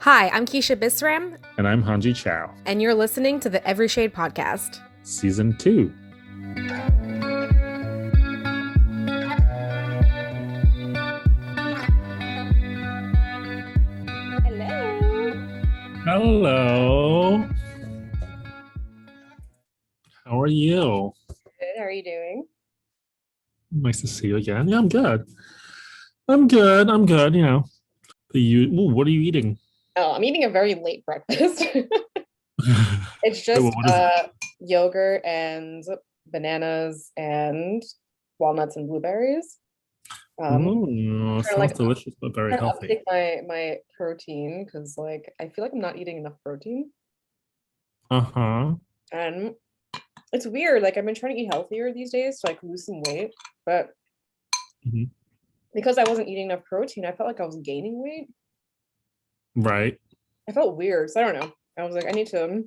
Hi, I'm Keisha Bisram, And I'm Hanji Chow. and you're listening to the Every Shade podcast. Season 2. Hello. Hello. How are you? Good. How are you doing? Nice to see you again. Yeah, I'm good. I'm good. What are you eating? Oh, I'm eating a very late breakfast. It's Wait, just what is it? yogurt and bananas and walnuts and blueberries. Oh, Trying to sounds like delicious, but very trying to healthy. uptake my protein because I feel like I'm not eating enough protein. Uh-huh. And it's weird. Like I've been trying to eat healthier these days to like lose some weight, but Mhm. because I wasn't eating enough protein, I felt like I was gaining weight. Right. I felt weird. So I don't know. I was like, I need to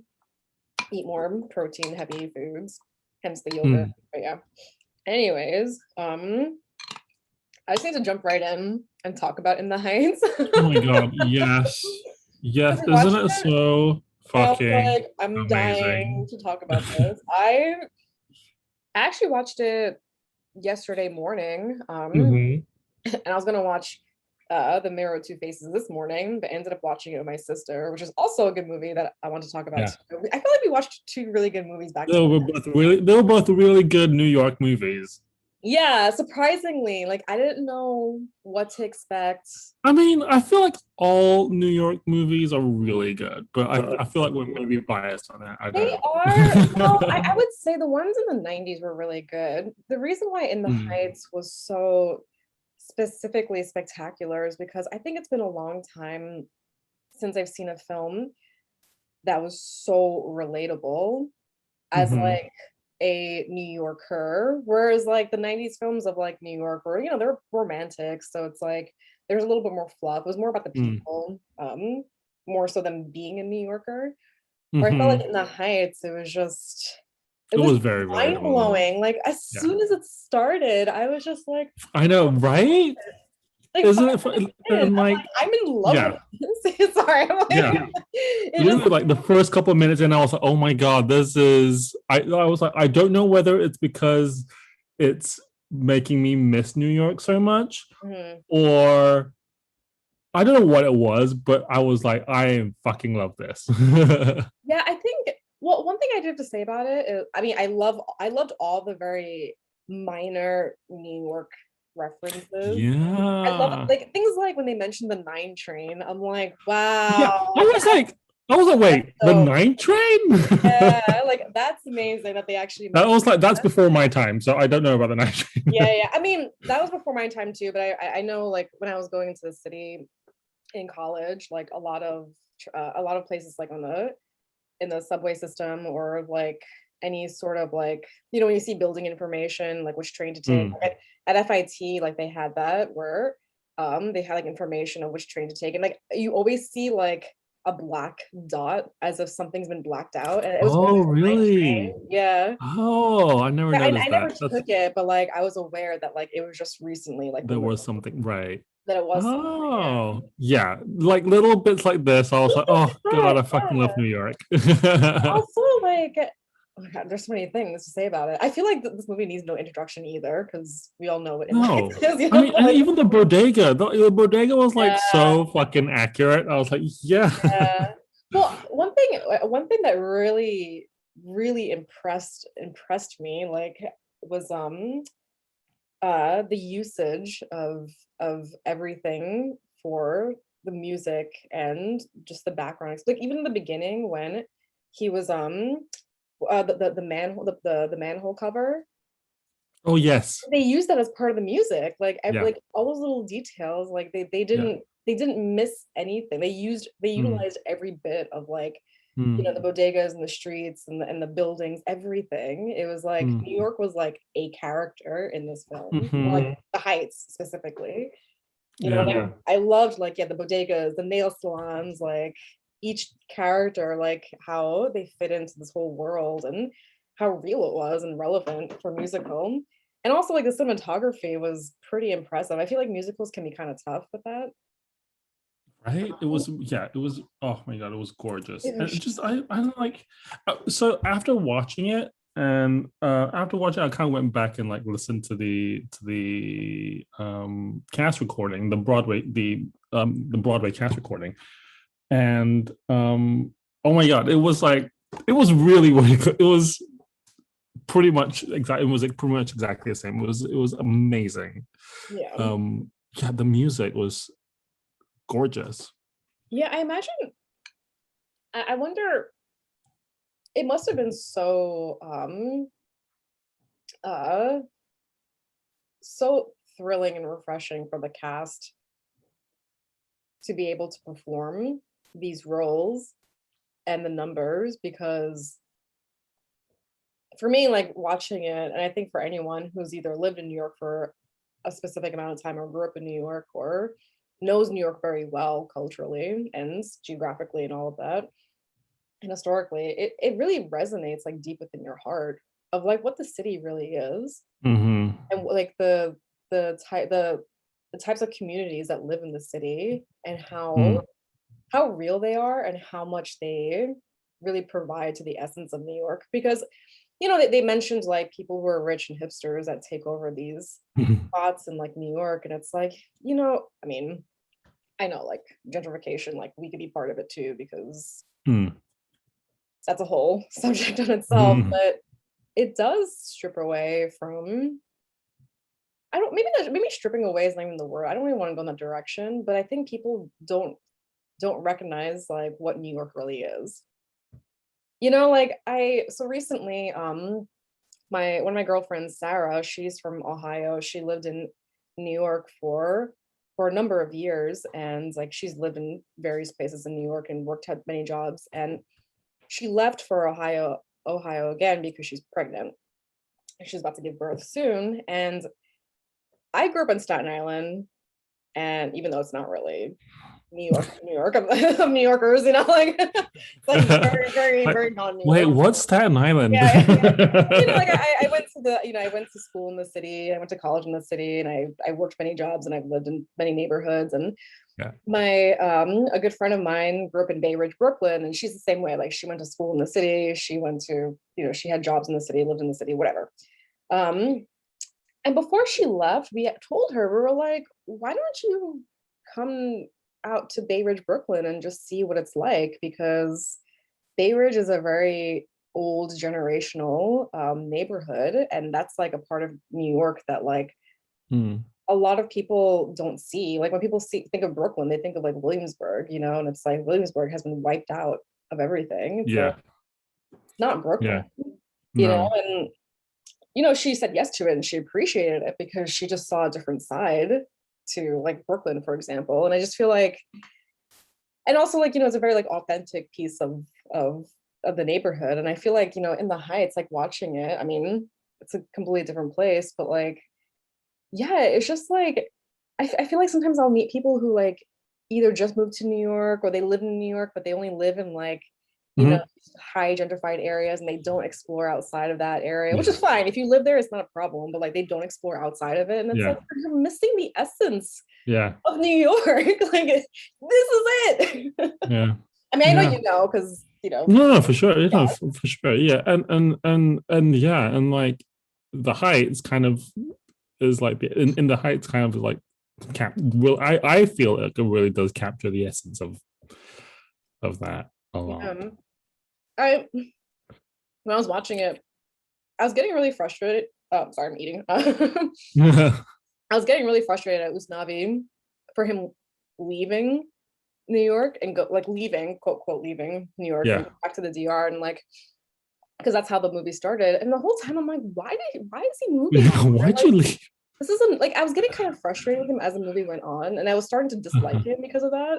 eat more protein heavy foods, hence the yogurt. Mm. But yeah. Anyways, I just need to jump right in and talk about In the Heights. Oh my God. Yes. Have Yes. you Isn't watched it it? so I was fucking like, I'm dying amazing? to talk about this. I actually watched it yesterday morning. Mm-hmm. And I was gonna watch The Mirror of Two Faces this morning, but ended up watching it with my sister, which is also a good movie that I want to talk about Yeah. too. I feel like we watched two really good movies back to back. They were both really good New York movies. Yeah, surprisingly, like I didn't know what to expect. I mean, I feel like all New York movies are really good, but I feel like we're maybe biased on that. I They don't are, well, I know. would say the ones in the 90s were really good. The reason why In the Mm, Heights was so specifically spectacular is because I think it's been a long time since I've seen a film that was so relatable as hmm. like a New Yorker, whereas like the 90s films of like New York were, they're romantic, so it's like there's a little bit more fluff. It was more about the Mm, people, more so than being a New Yorker. Where I felt hmm. like in the Heights, it It was was very mind relatable. blowing. Like as Yeah, soon as it started, I was just I know, right? like Isn't 5 minutes in, and like, I'm in love yeah, with this. Sorry, I'm like, yeah. it just Literally, like the first couple of minutes, and I was like, "Oh my god, this is." I was like, I don't know whether it's because it's making me miss New York so much, mhm. or I don't know what it was, but I was like, I fucking love this. Yeah, I think well, one thing I do have to say about it is I mean, I loved all the very minor New York references. I love Yeah. like things like when they mentioned the nine train, I'm like, Yeah. wow, I was like, wait, the so night train? yeah, like that's amazing that they actually That mentioned was like, that's that. before my time. So I don't know about the night Yeah, train. yeah. I mean, that was before my time too, but I know like when I was going into the city in college, like a lot of places like on the in the subway system or like any sort of like when you see building information like which train to take Mm. at FIT like they had that where they had like information of which train to take and like you always see like a black dot as if something's been blacked out and it was always Oh, the ninth really? train. Yeah. Oh, I never Yeah, I noticed never that. That's took it, but like I was aware that like it was just recently like There removed was something, right? that it was something. Yeah. Oh, yeah. Like little bits like this, I was like, oh God, I fucking love New Yeah. York. Also, like, oh my God, there's so many things to say about it. I feel like this movie needs no introduction either, because we all know what In the Heights No. is, I mean, and like, even the bodega, the bodega was like yeah, so fucking accurate. I was like, yeah. yeah. Well, one thing that really impressed me, like, was the usage of everything for the music and just the background. Like even in the beginning when he was the manhole cover, Oh, yes. they used that as part of the music. Yeah. Like all those little details, like Yeah. they didn't miss anything. They Mm, utilized every bit of like mm, the bodegas and the streets and the buildings, everything. It was like mm, New York was like a character in this film, or hmm. like the Heights specifically. And Yeah. I loved like the bodegas, the nail salons, like each character, like how they fit into this whole world and how real it was and relevant for musical. And also like the cinematography was pretty impressive. I feel like musicals can be kind of tough with that. Right? It was, yeah, it was, oh my God, it was gorgeous. It And was I don't like, so after watching it, and after watching I kind of went back and like listened to the cast recording, the Broadway cast recording. And oh my God, it was like, it was really, really good. It was pretty much exactly, it was like pretty much exactly the same. It was amazing. yeah. Yeah, the music was gorgeous. Yeah, I imagine I wonder it must have been so uh so thrilling and refreshing for the cast to be able to perform these roles and the numbers, because for me, like watching it, and I think for anyone who's either lived in New York for a specific amount of time or grew up in New York or knows New York very well culturally and geographically and all of that, and historically, it really resonates like deep within your heart of like what the city really is, Mm-hmm. and like the type the types of communities that live in the city, and how real they are and how much they really provide to the essence of New York. Because they mentioned like people who are rich and hipsters that take over these Mm. spots in like New York, and it's like, I mean, I know like gentrification, like we could be part of it too, because Mm. that's a whole subject on itself, Mm. but it does strip away from, I don't, maybe stripping away is not even the word. I don't even want to go in that direction, but I think people don't recognize like what New York really is. Like so recently, my one of my girlfriends, Sarah, she's from Ohio. She lived in New York for a number of years, and like she's lived in various places in New York and worked at many jobs. And she left for Ohio again because she's pregnant. She's about to give birth soon. And I grew up in Staten Island, and even though it's not really New York of New Yorkers, like it's like very, very, Like, very non-New wait, York. what's Staten Island? Yeah, like I went to I went to school in the city. I went to college in the city, and I worked many jobs, and I've lived in many neighborhoods. And Yeah. my a good friend of mine grew up in Bay Ridge, Brooklyn, and she's the same way. Like she went to school in the city. She went to she had jobs in the city, lived in the city, whatever. Um, and before she left, we told her, we were like, why don't you come out to Bay Ridge, Brooklyn, and just see what it's like? Because Bay Ridge is a very old generational neighborhood, and that's like a part of New York that like Mm. a lot of people don't see. Like when people think of Brooklyn, they think of like Williamsburg, and it's like Williamsburg has been wiped out of everything. It's like Yeah. it's not Brooklyn, Yeah. No. and she said yes to it and she appreciated it because she just saw a different side to like Brooklyn, for example. And I just feel like, and also like, it's a very like authentic piece of of the neighborhood. And I feel like, in the Heights, like watching it, I mean, it's a completely different place, but like, yeah, it's just like, I feel like sometimes I'll meet people who like either just moved to New York or they live in New York, but they only live in like, you know, Mhm. high gentrified areas, and they don't explore outside of that area, which Yeah. is fine. If you live there, it's not a problem, but like they don't explore outside of it. And it's Yeah. like you're missing the essence Yeah. of New York. Like this is it. Yeah. I mean, I know Yeah. because No, no, for sure. You yeah, know, for sure. Yeah. And yeah, and like the Heights kind of is like in the Heights kind of like I feel like it really does capture the essence of that a lot. yeah. I when I was watching it, I was getting really frustrated. Oh, sorry, I'm eating. I was getting really frustrated at Usnavi for him leaving New York and go like leaving, quote quote leaving New York and Yeah. go back to the DR, and like because that's how the movie started. And the whole time I'm like, why is he moving on? Why'd Like you leave? this isn't like I was getting kind of frustrated with him as the movie went on, and I was starting to dislike him because of that.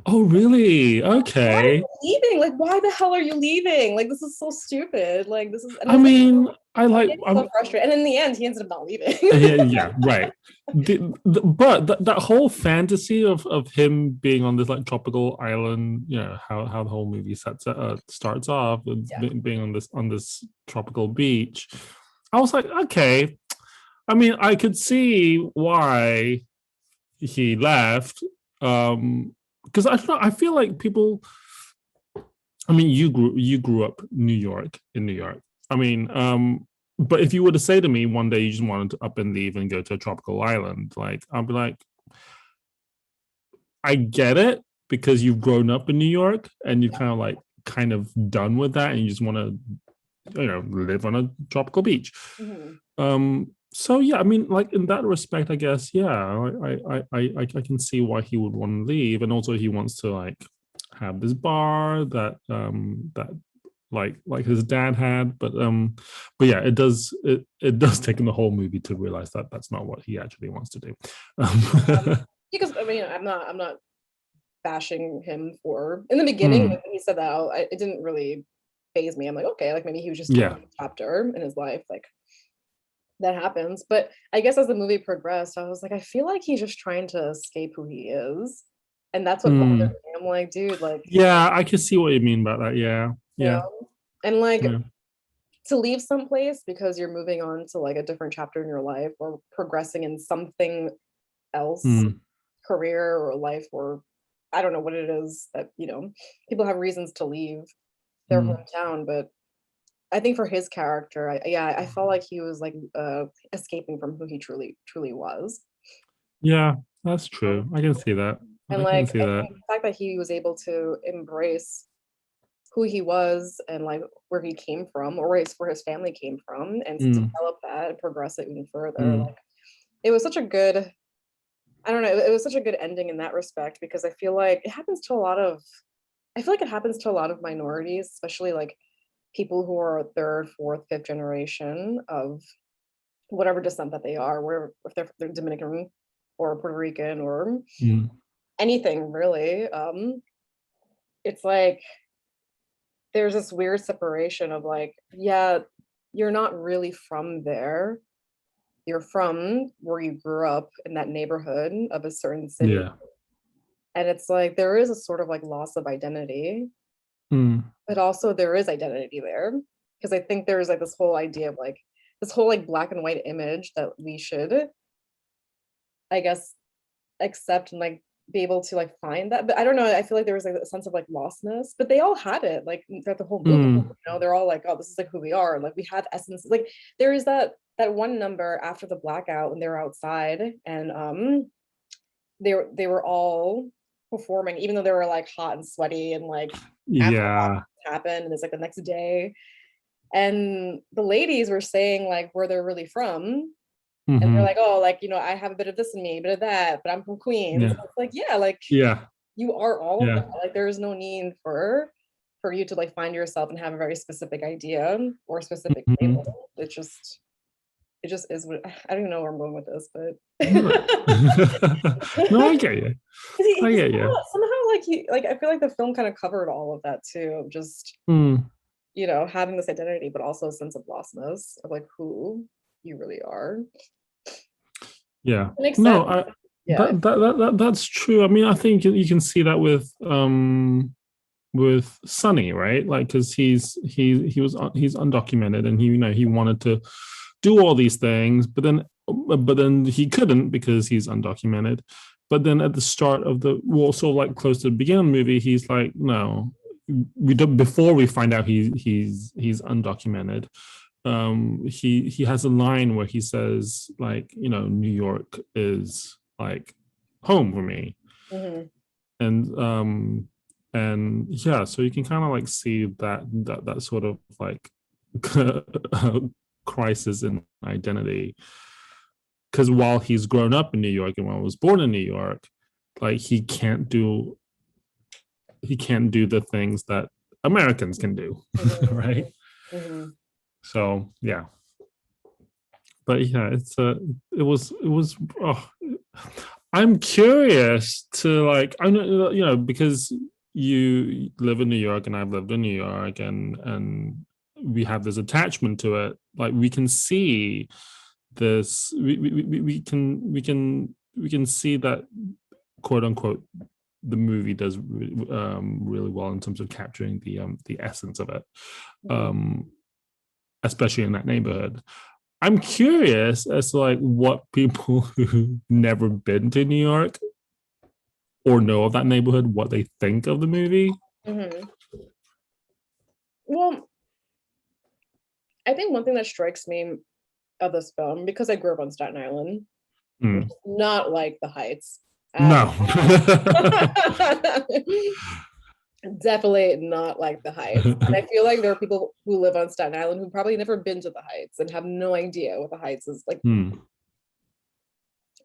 Oh, really? Why are Okay. you leaving? Like, why the hell are you leaving? Like, this is so stupid. Like, this is, and I mean, I I was like. getting so frustrated. And in the end, he ended up not leaving. Yeah, yeah, right. But that whole fantasy of him being on this like tropical island, how the whole movie starts off with Yeah. being on this tropical beach. I was like, okay. I mean, I could see why he left. because I don't know, I feel like people. I mean, you grew up in New York. I mean, but if you were to say to me one day you just wanted to up and leave and go to a tropical island, like I'll be like, I get it because you've grown up in New York and you're kind of done with that and you just want to live on a tropical beach. Mhm. So yeah, I mean, like in that respect, I guess, yeah, I can see why he would want to leave, and also he wants to like have this bar that like his dad had, but yeah, it does take him the whole movie to realize that that's not what he actually wants to do. Because I mean, I'm not bashing him for in the beginning Mm, like, when he said that it didn't really phase me. I'm like, okay, like maybe he was just yeah. having a chapter in his life, like that happens. But I guess as the movie progressed, I was like, I feel like he's just trying to escape who he is, and that's what bothered Mm. me. I'm like, dude, like, Yeah, I can see what you mean about that. Yeah, you yeah, know, and like yeah. to leave someplace because you're moving on to like a different chapter in your life or progressing in something else, Mm, career or life, or I don't know what it is that, people have reasons to leave their mm. hometown. But I think for his character, I felt like he was like escaping from who he truly was. Yeah, that's Um, true. I can see that. and I can like see I that. think the fact that he was able to embrace who he was and like where he came from or where his family came from and to Mm, develop that and progress it even further, mm, like it was such a good, I don't know, it was such a good ending in that respect because I feel like it happens to a lot of I feel like it happens to a lot of minorities, especially like people who are third, fourth, fifth generation of whatever descent that they are, where if they're Dominican or Puerto Rican or mm. anything really. It's like there's this weird separation of like, yeah, you're not really from there. You're from where you grew up in that neighborhood of a certain city. Yeah. And it's like there is a sort of like loss of identity, Mm, but also there is identity there. Because I think there's like this whole idea of like this whole like black and white image that we should, I guess, accept and like be able to like find that. But I don't know. I feel like there was like a sense of like lostness, but they all had it like throughout the whole movie. mm. They're all like, oh, this is like who we are. And, like we have essence. Like there is that one number after the blackout when they were outside and they were all performing, even though they were like hot and sweaty and like after Yeah. happened and it's like the next day. And the ladies were saying like where they're really from. And they're Hmm. like, oh, like, I have a bit of this in me, a bit of that, but I'm from Queens. Yeah. And it's like, yeah, like Yeah. you are all of Yeah. that. Like there is no need for you to like find yourself and have a very specific idea or a specific Mhm. label. It just is what I don't even know where I'm going with this, but No. No, I get you. I he get you. somehow like he like I feel like the film kind of covered all of that too, of just Mm, having this identity, but also a sense of lostness of like who you really are. yeah. It makes sense. No, I Yeah. that's true. I mean, I think you can see that with Sonny, right? Like, because he's undocumented, and he wanted to do all these things, but then he couldn't because he's undocumented. But then at the start of the well, so like close to the beginning of the movie, he's like, no, we don't. Before we find out he's undocumented, he has a line where he says like, New York is like home for me, Mhm. and yeah, so you can kind of like see that sort of like crisis in identity, because while he's grown up in New York and while he was born in New York, like he can't do the things that Americans can do. Mhm. Right. Mhm. So yeah, but yeah, it was oh, I'm curious to like, I know, because you live in New York and I've lived in New York, and we have this attachment to it. Like we can see this, we can see that, quote unquote, the movie does really well in terms of capturing the essence of it, Mhm. um, especially in that neighborhood. I'm curious as to like what people who've never been to New York or know of that neighborhood what they think of the movie. Mhm. Well, I think one thing that strikes me of this film, because I grew up on Staten Island, which Mm. is not like the Heights at No. all. Definitely not like the Heights. And I feel like there are people who live on Staten Island who probably never been to the Heights and have no idea what the Heights is like. Mm.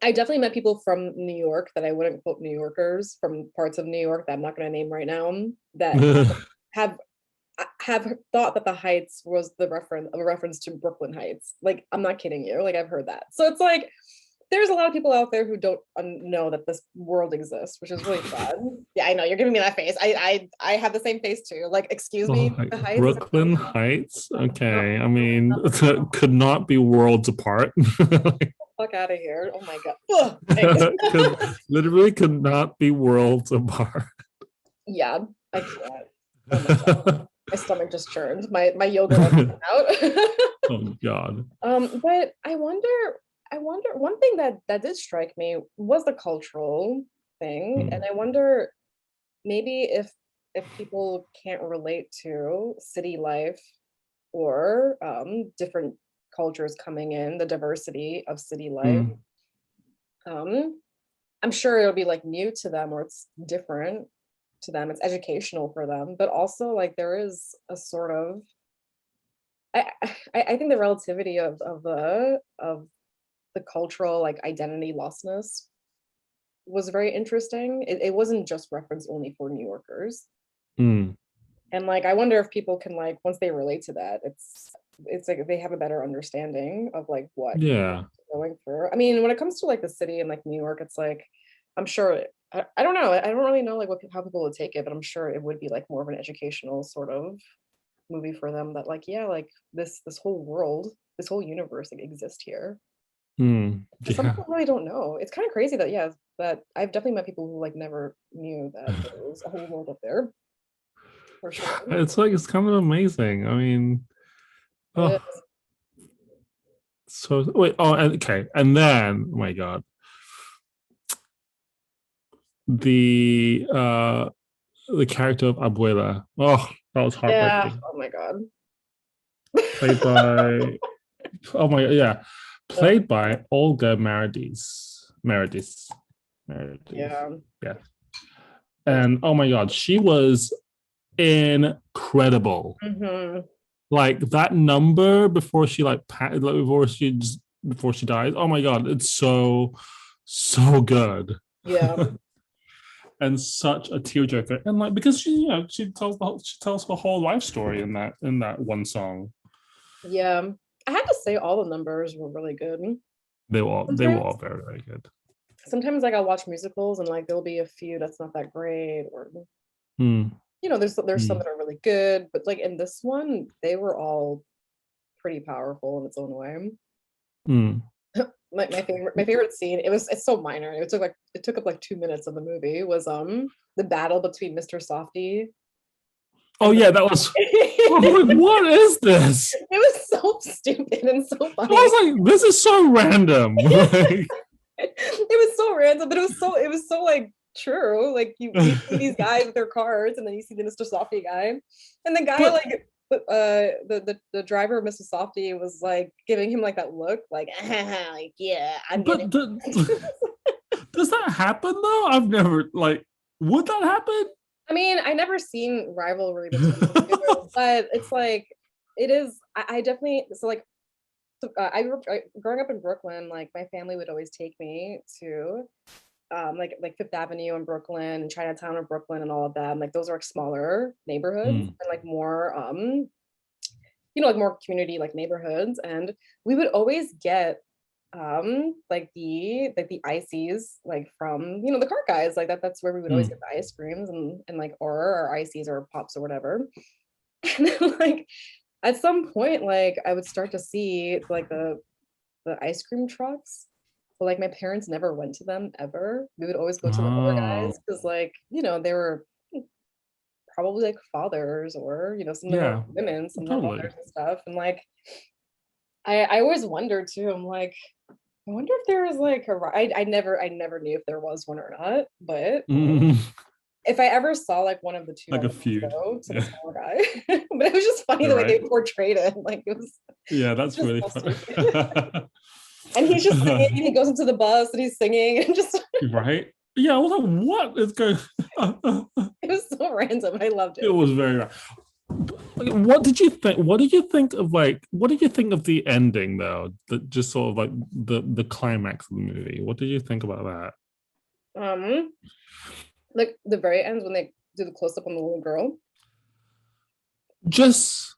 I definitely met people from New York that I wouldn't quote New Yorkers from parts of New York that I'm not going to name right now that have have thought that the Heights was a reference to Brooklyn Heights. Like, I'm not kidding you. Like, I've heard that. So it's like there's a lot of people out there who don't know that this world exists, which is really sad. Yeah, I know you're giving me that face. I have the same face too. Like, excuse Oh, me, like the Heights. Brooklyn Heights. No, Okay, I mean, no, could not be worlds apart. fuck out of here. Oh my god. Ugh. Literally could not be worlds apart. Yeah, I can't. Oh my god. My stomach just churned. My yogurt out. Oh God. But I wonder one thing that did strike me was the cultural thing. And Mm. I wonder maybe if people can't relate to city life or different cultures coming in, the diversity of city life. Mm. Um, I'm sure it'll be like new to them or it's different to them. It's educational for them, but also like there is a sort of I I think the relativity of the cultural like identity lostness was very interesting. It wasn't just referenced only for New Yorkers. Mm. And like I wonder if people can like once they relate to that, it's like they have a better understanding of like what Yeah. going through. I mean, when it comes to like the city and like New York, it's like I'm sure I don't know. I don't really know like how people would take it, but I'm sure it would be like more of an educational sort of movie for them that like yeah, like this whole world, this whole universe like, exists here. Mm. 'Cause some Yeah. people really don't know. It's kind of crazy that yeah, that I've definitely met people who like never knew that there was a whole world up there for sure. It's like it's kind of amazing. I mean, It oh, so wait. Oh, okay. And then, oh my God, the uh the character of Abuela. Oh, that was yeah. heartbreaking. Oh my god. Played by, oh my, yeah, played by Olga Meredith. Yeah. Yeah. That's And oh my God, she was incredible. mhm. Like that number before she before she dies. Oh my God, it's so good. Yeah. And such a tearjerker. And like because she tells her whole life story in that one song. Yeah. I had to say all the numbers were really good. They were Sometimes all very, very good. sometimes like I'll watch musicals and like there'll be a few that's not that great or Hmm. you know there's some Hmm. that are really good, but like in this one they were all pretty powerful in its own way. Hmm. My favorite scene, it's so minor. It took up like 2 minutes of the movie was the battle between Mr. Softy Oh and yeah, that was. I was it like, what is this? was so stupid and so I funny. was like, this is so random. Like, It was so random, but it was so like true. Like you see these guys with their cars, and then you see the Mr. Softy guy, and the guy but like the driver of Mr. Softy was like giving him like that look, like like yeah, I'm getting. but does that happen though? I've never like. Would that happen? I mean, I never seen rivalry between the two, but it's like it is. I definitely so like growing up in Brooklyn, like my family would always take me to like Fifth Avenue in Brooklyn and Chinatown in Brooklyn and all of that. And, like those are like smaller neighborhoods Hmm. and like more like more community like neighborhoods. And we would always get like the ices like from the cart guys like that's where we would always Hmm. get the ice creams and like or our ices or pops or whatever. And then like at some point like I would start to see like the ice cream trucks. But like my parents never went to them ever. We would always go to the other Oh guys because like, they were probably like fathers or, some of them were yeah, women, some of them were totally. mothers and stuff. And like I always wondered too, I'm like, I wonder if there was like I never knew if there was one or not, but Mm, if I ever saw like one of the two, I like a would feud. go to the Yeah, smaller guy. But it was just funny you're the way right. they portrayed it. Like it was Yeah, that's just really so fun. stupid. And he's just singing, and he goes into the bus and he's singing, and just Right? Yeah, I was like, what is going it was so random. I loved It it. was very right. What did you think? What did you think of like? What did you think of the ending though? The just sort of like the climax of the movie. What did you think about that? Um, like the very end when they do the close up on the little girl. Just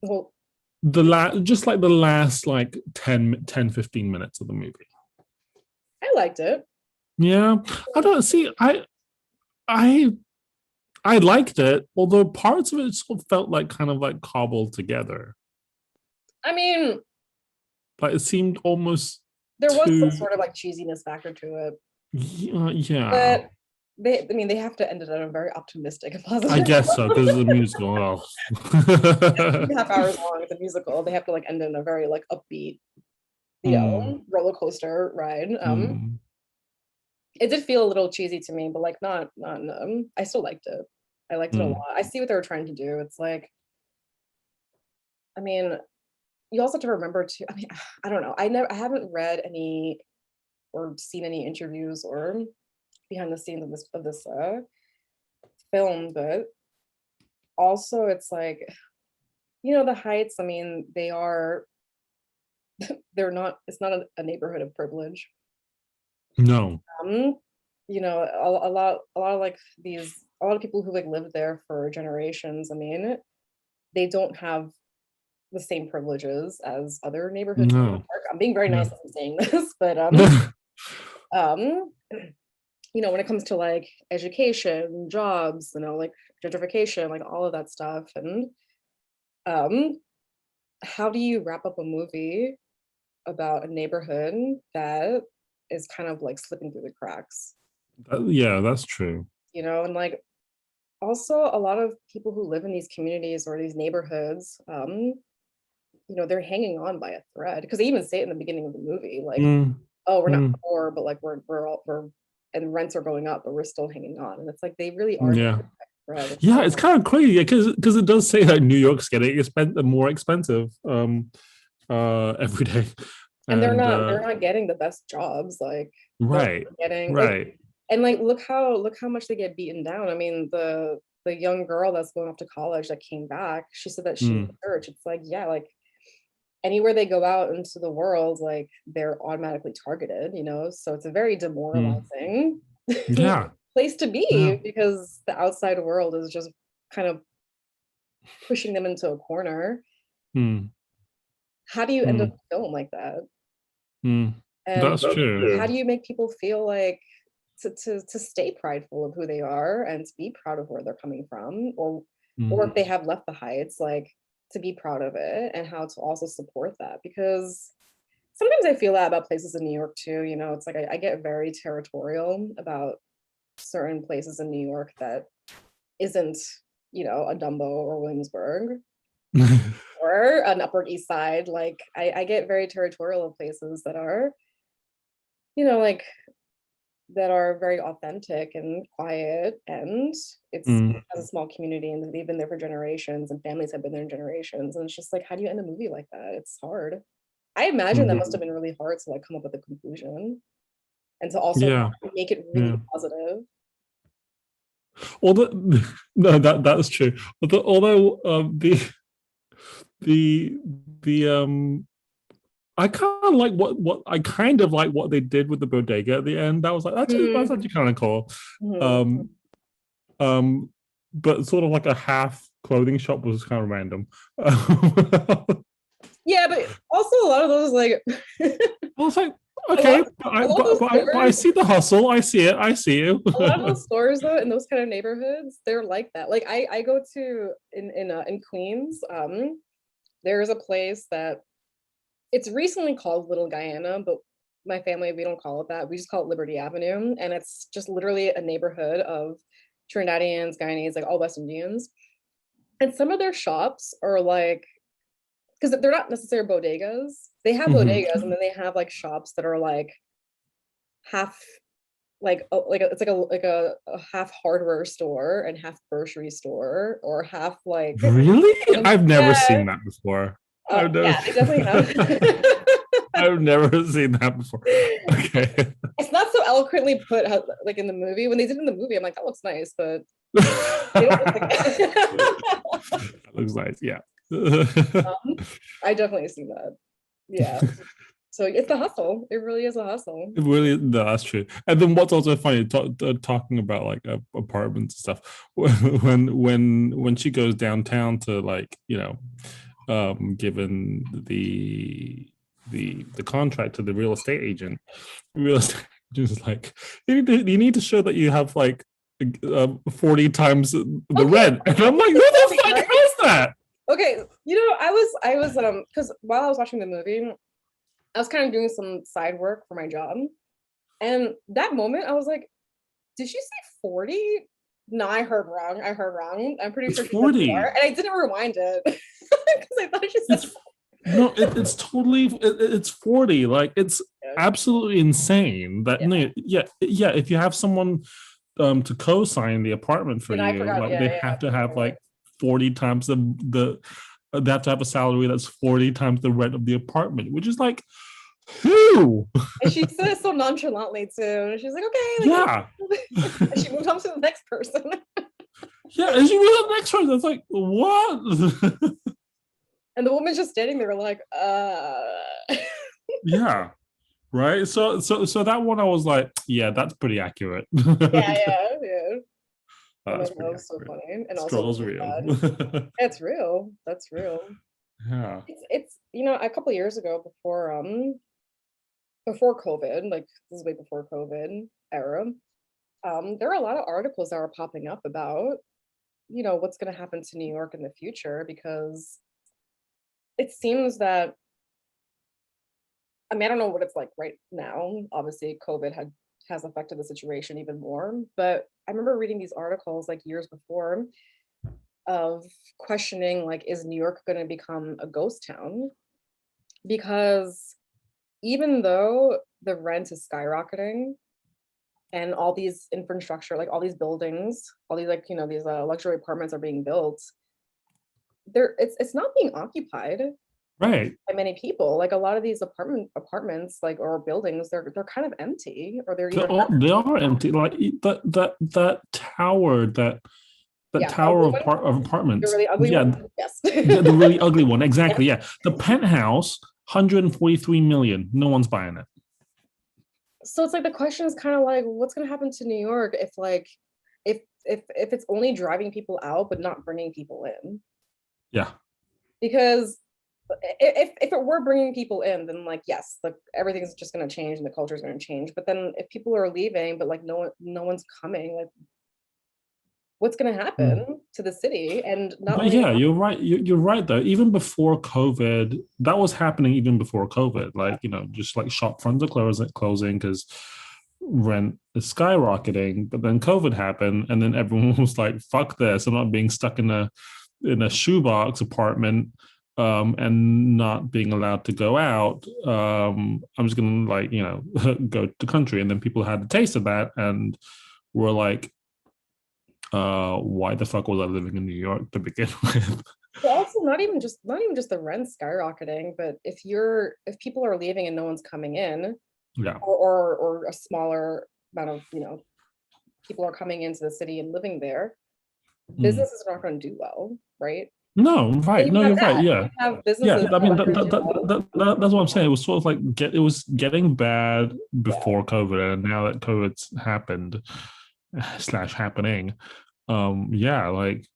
Well, just like the last like 10, 10, 15 minutes of the movie. I liked it. Yeah, I don't see. I I liked it, although parts of it sort of felt like kind of like cobbled together. I mean, Like it seemed almost there was some too. sort of like cheesiness factor to it, Yeah, yeah. but I mean, they have to end it on a very optimistic and I positive. guess so because it's a musical. Oh. 2.5 hours long. It's a musical. They have to like end in a very like upbeat, Mm, roller coaster ride. mm, It did feel a little cheesy to me, but like not. I still liked it. I liked it a lot. mm. I see what they were trying to do. It's like, I mean, you also have to remember too. I mean, I don't know. I haven't read any or seen any interviews or behind the scenes of this film, but also it's like, the Heights. I mean, they're not. It's not a neighborhood of privilege. No. Um, a lot of like a lot of people who like lived there for generations. I mean, they don't have the same privileges as other neighborhoods in New No. York. I'm being very Yeah. nice as I'm saying this, but um, when it comes to like education, jobs, like gentrification, like all of that stuff, and um, how do you wrap up a movie about a neighborhood that is kind of like slipping through the cracks, Yeah, that's true. and like also a lot of people who live in these communities or these neighborhoods, they're hanging on by a thread because they even say it in the beginning of the movie, like, Mm, oh, we're not mm, poor, but like we're and rents are going up, but we're still hanging on. And it's like they really are yeah. thread. Yeah, it's kind of crazy because it does say that New York's getting more expensive every day. And And they're not getting the best jobs. Like they're right. getting like Right. and like look how much they get beaten down. I mean, the young girl that's going off to college that came back, she said that she was Mm, a church. It's like, yeah, like anywhere they go out into the world, like they're automatically targeted, so it's a very mm. demoralizing Yeah. place to Yeah. be because the outside world is just kind of pushing them into a corner. Mm, How do you end up mm, a film like that? mm. And That's true. how do you make people feel like to stay prideful of who they are and to be proud of where they're coming from, or Mm, if they have left the Heights, like to be proud of it and how to also support that? Because sometimes I feel that about places in New York too. It's like I get very territorial about certain places in New York that isn't, a Dumbo or Williamsburg or an Upper East Side. Like I get very territorial of places that are, like that are very authentic and quiet, and it's mm, as a small community and they've been there for generations and families have been there in generations, and it's just like, how do you end a movie like that? It's hard. I imagine that mm. must have been really hard to like come up with a conclusion and to also Yeah. make it really Yeah. positive. Although no, that's true. Although the the I kind of like what I kind of like what they did with the bodega at the end. That was like that's Mhm. actually kind of cool. Mhm. Um um but sort of like a half clothing shop was kind of random. I Yeah, but also a lot of those like was like, a lot okay, of, a lot of those but I stores, see the hustle. I see it. I see you. a lot of those stores though in those kind of neighborhoods, they're like that. Like I go to in Queens, there's a place that it's recently called Little Guyana, but my family, we don't call it that. We just call it Liberty Avenue. And it's just literally a neighborhood of Trinidadians, Guyanese, like all West Indians. And some of their shops are like because they're not necessarily bodegas. They have bodegas, and then they have like shops that are like half it's like a half hardware store and half grocery store, or half like Really? I've never yeah. seen that before. I've never, Yeah, they definitely have. I've never seen that before. Okay. It's not so eloquently put how, like in the movie. When they did in the movie, I'm like, that looks nice, but they don't look like That looks nice. Yeah. I definitely see that. Yeah. So it's a hustle. It really is a hustle. It really, no, that's true. And then what's also funny, talking about like apartments and stuff, when she goes downtown to like, given the contract to the real estate agent, real estate agent is like, you need to show that you have like 40 times the rent. And I'm like, what the fuck is that? Okay, I was because while I was watching the movie, I was kind of doing some side work for my job. And that moment I was like, did she say 40? No, I heard wrong. I'm pretty It's sure she 40. said 4. And I didn't rewind it because I thought she said no, it's totally it's 40. Like it's absolutely insane that if you have someone to co-sign the apartment for you, like they have to have like 40 times the they have to have a salary that's 40 times the rent of the apartment, which is like, who? And she said it so nonchalantly too. And she's like, okay, yeah. And she moved on to the next person. Yeah, and she moved on to the next person. It's like, what? And the woman's just standing there like, yeah. Right. So that one I was like, yeah, that's pretty accurate. yeah. That's that was so funny. And Struggle's also real. It's real. That's real. Yeah. It's a couple of years ago before COVID, like this is way before COVID era, there are a lot of articles that were popping up about, what's going to happen to New York in the future, because it seems that, I mean, I don't know what it's like right now. Obviously, COVID has affected the situation even more. But I remember reading these articles like years before of questioning, like, is New York going to become a ghost town? Because even though the rent is skyrocketing and all these infrastructure, like all these buildings, all these these luxury apartments are being built, it's not being occupied right by many people. Like a lot of these apartments like or buildings, they're kind of empty, or they're either they are empty. Like that tower tower of apartments. the really ugly one. Yes. the really ugly one. Exactly. Yeah. The penthouse, 143 million. No one's buying it. So it's like the question is kind of like, what's going to happen to New York if it's only driving people out but not bringing people in? Yeah. Because if it were bringing people in, then like yes, like everything's just going to change and the culture is going to change. But then if people are leaving but like no one's coming, like what's going to happen to the city? And not only you're right. You're right though. Even before COVID, that was happening. Even before COVID, like just like shop fronts are closing because rent is skyrocketing. But then COVID happened, and then everyone was like, "Fuck this! I'm not being stuck in a shoebox apartment." And not being allowed to go out, I'm just gonna go to the country. And then people had a taste of that and were like, why the fuck was I living in New York to begin with? But also not even just the rent skyrocketing, but if people are leaving and no one's coming in, or a smaller amount of people are coming into the city and living there, businesses are not going to do well, right? No, right. No, you're right. Yeah. Yeah. I mean, that's what I'm saying. It was sort of like it was getting bad before COVID, and now that COVID's happened / happening, like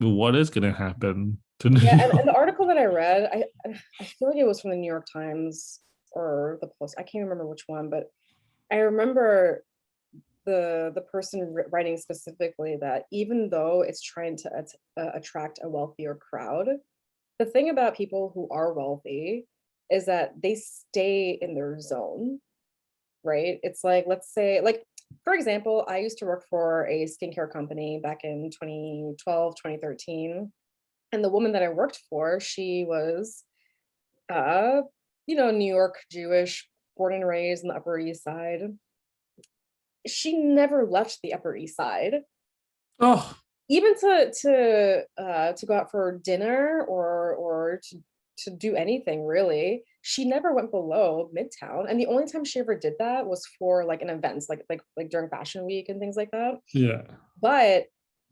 what is going to happen to New York? And the article that I read, I feel like it was from the New York Times or the Post. I can't remember which one, but I remember the person writing specifically that even though it's trying to attract a wealthier crowd, the thing about people who are wealthy is that they stay in their zone, right? It's like, let's say, like, for example, I used to work for a skincare company back in 2012, 2013. And the woman that I worked for, she was uh, New York Jewish, born and raised in the Upper East Side. She never left the Upper East Side. Oh, Even to go out for dinner or to do anything really, she never went below Midtown. And the only time she ever did that was for like an events, like during Fashion Week and things like that. yeah. But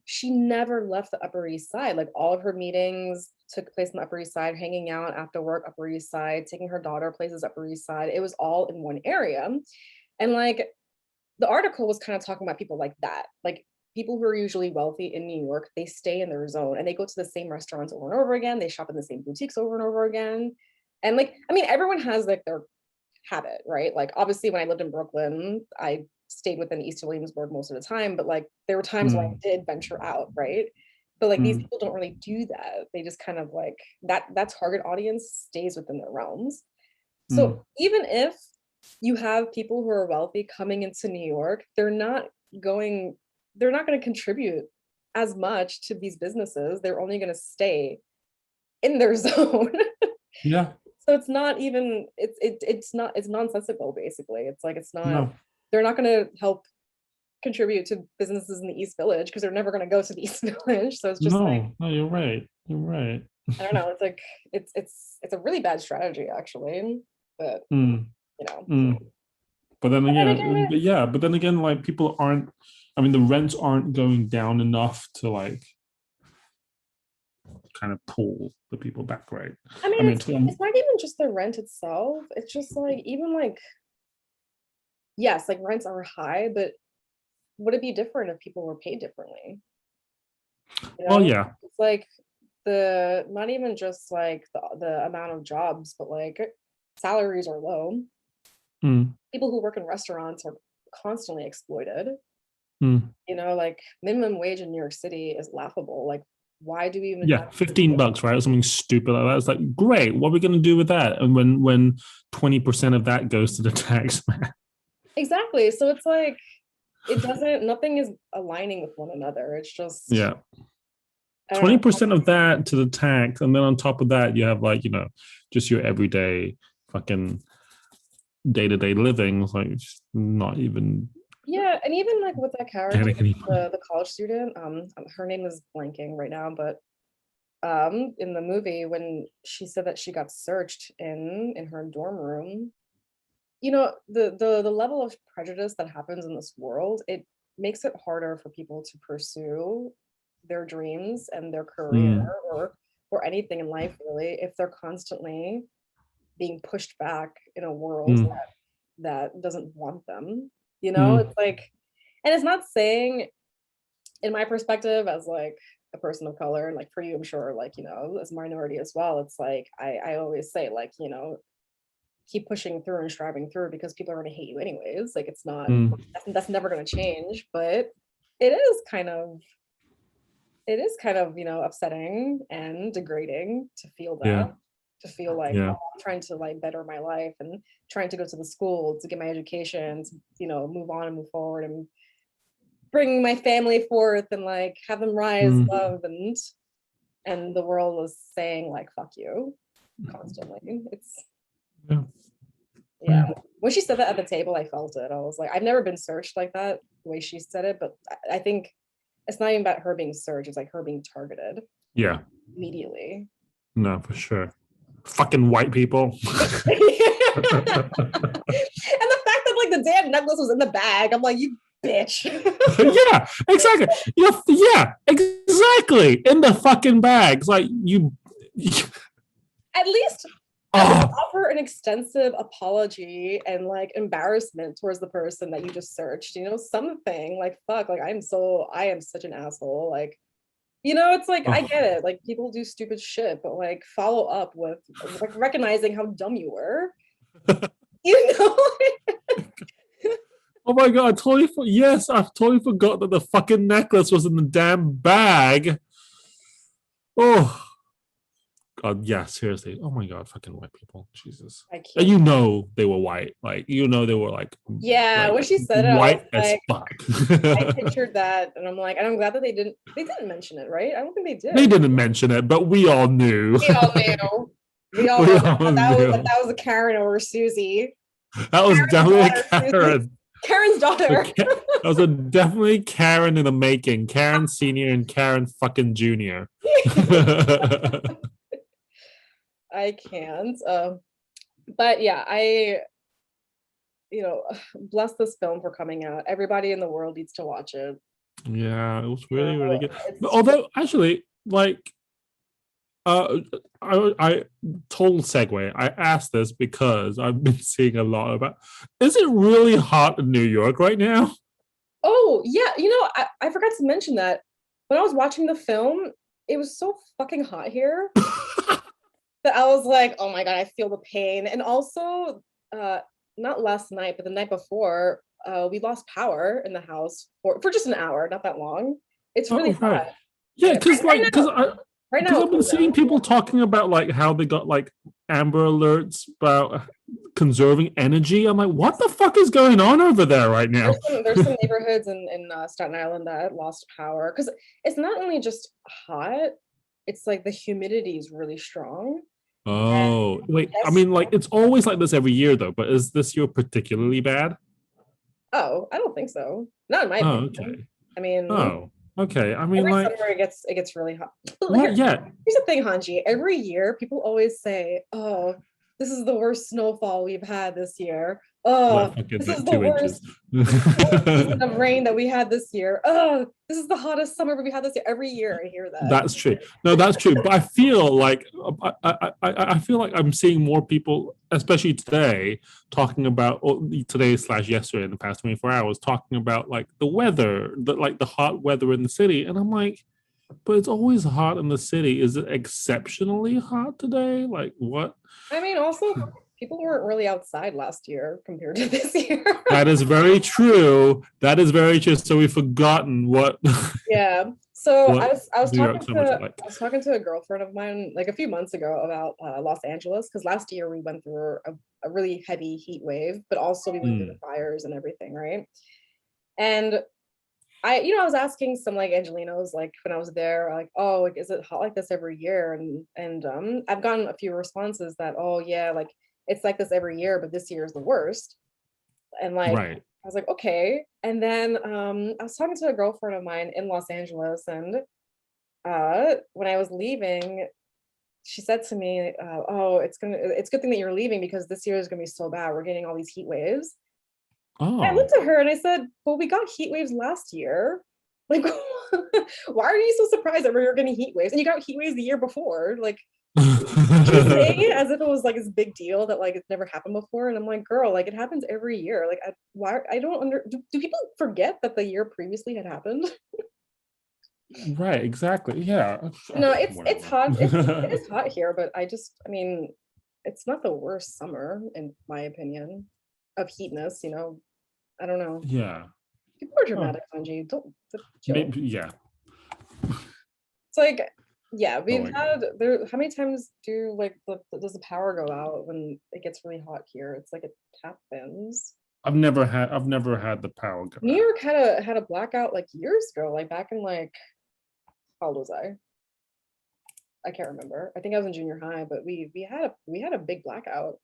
she never left the Upper East Side. Like all of her meetings took place on the Upper East Side, hanging out after work, Upper East Side, taking her daughter places, Upper East Side. It was all in one area. And like the article was kind of talking about people like that. Like people who are usually wealthy in New York, they stay in their zone and they go to the same restaurants over and over again. They shop in the same boutiques over and over again. And like, I mean, everyone has like their habit, right? Like obviously when I lived in Brooklyn, I stayed within East Williamsburg most of the time, but like there were times when I did venture out, right? But like these people don't really do that. They just kind of like that target audience stays within their realms. So even if you have people who are wealthy coming into New York, they're not going to contribute as much to these businesses. They're only going to stay in their zone. Yeah. So it's not even it's nonsensical basically. It's like it's not No. they're not going to help contribute to businesses in the East Village because they're never going to go to the East Village. So it's just like No, you're right. You're right. I don't know. It's like it's a really bad strategy actually, but But then again, again, but then again, like people aren't. I mean, the rents aren't going down enough to like kind of pull the people back, right? I mean, it's not even just the rent itself. It's just like even like yes, like rents are high, but would it be different if people were paid differently? Oh yeah. It's like the not even just like the amount of jobs, but like salaries are low. People who work in restaurants are constantly exploited. Like minimum wage in New York City is laughable. Like why do we even have $15, right? Or something stupid like that. It's like, great, what are we gonna do with that? And when 20% of that goes to the tax man. Exactly. So it's like nothing is aligning with one another. It's just 20% of that to the tax, and then on top of that, you have like, just your everyday fucking day-to-day living. It's like not even and even like with that character, the college student, her name is blanking right now, but in the movie when she said that she got searched in her dorm room, the level of prejudice that happens in this world, it makes it harder for people to pursue their dreams and their career or anything in life really if they're constantly being pushed back in a world that doesn't want them. It's like, and it's not saying, in my perspective as like a person of color, and like for you I'm sure like as a minority as well, it's like I always say like keep pushing through and striving through because people are going to hate you anyways. Like it's not that's never going to change, but it is kind of upsetting and degrading to feel that, to feel like I'm trying to like better my life and trying to go to the school to get my education, to move on and move forward and bring my family forth and like have them rise above, and the world was saying like fuck you constantly. It's when she said that at the table, I felt it. I was like, I've never been searched like that the way she said it, but I think it's not even about her being searched, it's like her being targeted immediately. No, for sure. Fucking white people. And the fact that like the damn necklace was in the bag, I'm like, you bitch. Yeah, exactly. Yeah, exactly. In the fucking bags. Like you at least offer an extensive apology and like embarrassment towards the person that you just searched, something like fuck, like I am such an asshole, like it's like I get it, like people do stupid shit, but like follow up with like recognizing how dumb you were. Oh my god, I totally forgot that the fucking necklace was in the damn bag. Oh god, yeah, seriously. Oh my god, fucking white people. Jesus. And they were white. Like they were like when she said it, white I was as like, fuck. I pictured that and I'm like, and I'm glad that they didn't mention it, right? I don't think they did. They didn't mention it, but we all knew. We all knew. We all We know almost do. that was a Karen over Susie. That was Karen's definitely a daughter, Susie. Karen. Karen's daughter. That was a definitely Karen in the making. Karen Senior and Karen fucking Junior. I can't. But yeah, I bless this film for coming out. Everybody in the world needs to watch it. Yeah, it was You really, really know, good. But it's although actually, like uh I total segue. I asked this because I've been seeing a lot about, is it really hot in New York right now? oh yeah, I forgot to mention that when I was watching the film, it was so fucking hot here that I was like, oh my God, I feel the pain. And also, uh, not last night, but the night before, we lost power in the house for just an hour, not that long. It's really Oh, right. hot. Yeah, Yeah, because like right because now I've it been cooled seeing down. people talking about like how they got like Amber Alerts about conserving energy. I'm like, what Yes. the fuck is going on over there right now? There's some neighborhoods in Staten Island that lost power because it's not only just hot, it's like the humidity is really strong. Oh, wait. I Yes. mean, like it's always like this every year though, but is this year particularly bad? Oh, I don't think so. Not in my Oh, opinion. okay. I mean, Oh, okay. I mean, every like, summer it gets really hot. But what? Yeah, here's the thing, Hanji. Every year, people always say, "Oh, this is the worst snowfall we've had this year. like Oh, fucking this is like the 2 inches. worst. This is the worst season of rain that we had this year. Oh, this is the hottest summer we had this year." Every year, I hear that. That's true. No, that's true. But I feel like I feel like I'm seeing more people, especially today, talking about, or today slash yesterday in the past 24 hours, talking about like the weather, like the hot weather in the city, and I'm like, but it's always hot in the city. Is it exceptionally hot today? Like what? I mean, also, people weren't really outside last year compared to this year. That is very true. That is very true. So we've forgotten what Yeah. So I what was I was New York talking summers are to like. I was talking to a girlfriend of mine like a few months ago about Los Angeles because last year we went through a really heavy heat wave, but also we went through Mm, the fires and everything, right? And I was asking some like Angelinos like when I was there, like, oh, like, is it hot like this every year? And I've gotten a few responses that, oh yeah, like it's like this every year, but this year is the worst. And like right. I was like, okay. And then I was talking to a girlfriend of mine in Los Angeles, and when I was leaving, she said to me, "Oh, it's a good thing that you're leaving because this year is gonna be so bad. We're getting all these heat waves." I Oh. looked at her and I said, "Well, we got heat waves last year. Like, why are you so surprised that we're getting heat waves? And you got heat waves the year before. Like, she's saying it as if it was like this big deal that like it's never happened before." And I'm like, girl, like it happens every year. Like, why? I don't do people forget that the year previously had happened? Right, exactly. Yeah. No, it's Whatever. hot. It is hot here, but I mean, it's not the worst summer in my opinion of heatness. I don't know. Yeah. People are Oh, dramatic, Angie. Don't chill. maybe yeah. It's like, yeah, Oh we've my god. had there. How many times does the power go out when it gets really hot here? It's like it happens. I've never had the power go New out. York had a blackout like years ago, like back in like how old was I? I can't remember. I think I was in junior high, but we had a big blackout.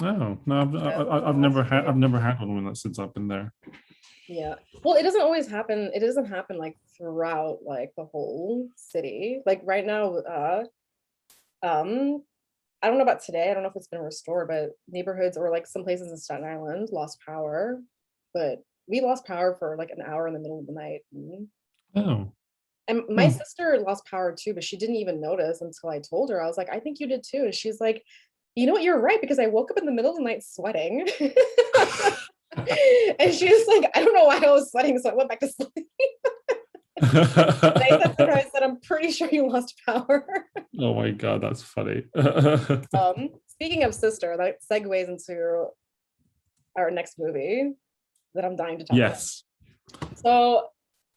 Oh no, I've Last never had year. I've never had one since I've been there. Yeah. Well, it doesn't always happen. It doesn't happen like throughout like the whole city. Like right now, um, I don't know about today. I don't know if it's been restored, but neighborhoods or like some places in Staten Island lost power. But we lost power for like an hour in the middle of the night. Oh. And my Hmm. sister lost power too, but she didn't even notice until I told her. I was like, I think you did too. And she's like, you know what, you're right, because I woke up in the middle of the night sweating. And she was like, I don't know why I was sweating, so I went back to sleep. I said to her, I said, I'm pretty sure you lost power. Oh my god, that's funny. Speaking of sister, that segues into our next movie that I'm dying to talk about. Yes. So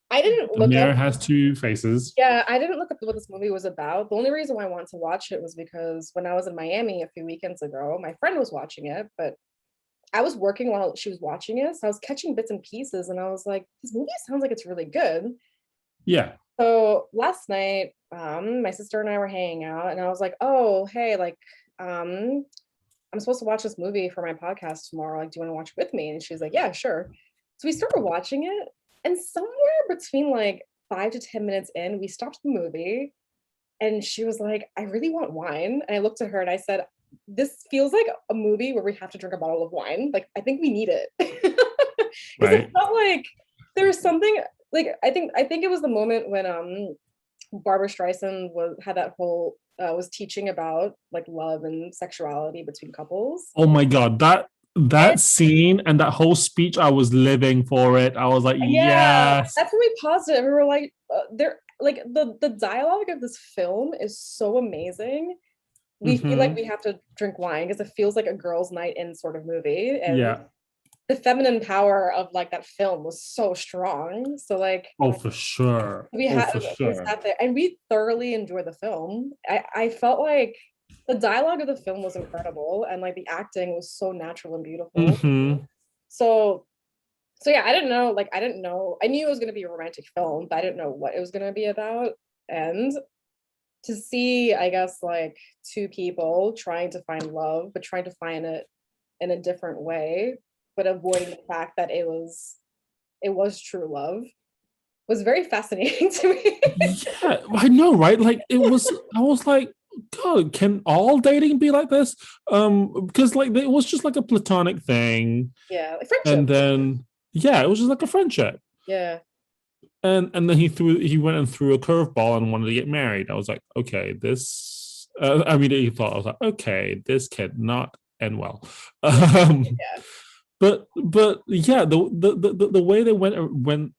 I didn't The look up, mirror has two faces. yeah, I didn't look up what this movie was about. The only reason why I wanted to watch it was because when I was in Miami a few weekends ago, my friend was watching it, but I was working while she was watching it. So I was catching bits and pieces and I was like, this movie sounds like it's really good. Yeah. So last night, my sister and I were hanging out, and I was like, "Oh, hey, like, I'm supposed to watch this movie for my podcast tomorrow. Like, do you want to watch it with me? And she's like, yeah, sure. So we started watching it, and somewhere between like 5 to 10 minutes in, we stopped the movie, and she was like, I really want wine. And I looked at her and I said, this feels like a movie where we have to drink a bottle of wine. Like, I think we need it. Because Right. it felt like there was something like I think it was the moment when Barbra Streisand had that whole was teaching about like love and sexuality between couples. Oh my God, that scene and that whole speech, I was living for it. I was like, Yeah, yes. that's when we paused it and we were like, there, like the dialogue of this film is so amazing. We feel like Hmm. we have to drink wine because it feels like a girls' night in sort of movie, and Yeah. the feminine power of like that film was so strong. So like Oh, for sure. we Oh, had for we sure. sat there and we thoroughly enjoyed the film. I felt like the dialogue of the film was incredible, and like the acting was so natural and beautiful. Hmm. So so yeah, I knew it was going to be a romantic film, but I didn't know what it was going to be about. And to see, I guess, like two people trying to find love but trying to find it in a different way, but avoiding the fact that it was true love, was very fascinating to me. Yeah, I know, right? Like it was, I was like, God, can all dating be like this? Because like it was just like a platonic thing, Yeah, like and friendship. then yeah, it was just like a friendship. Yeah. And then he went and threw a curveball and wanted to get married. I was like, okay, this I mean he thought, I was like, okay, this cannot end well. Yeah. Um Yeah. but yeah, the way they went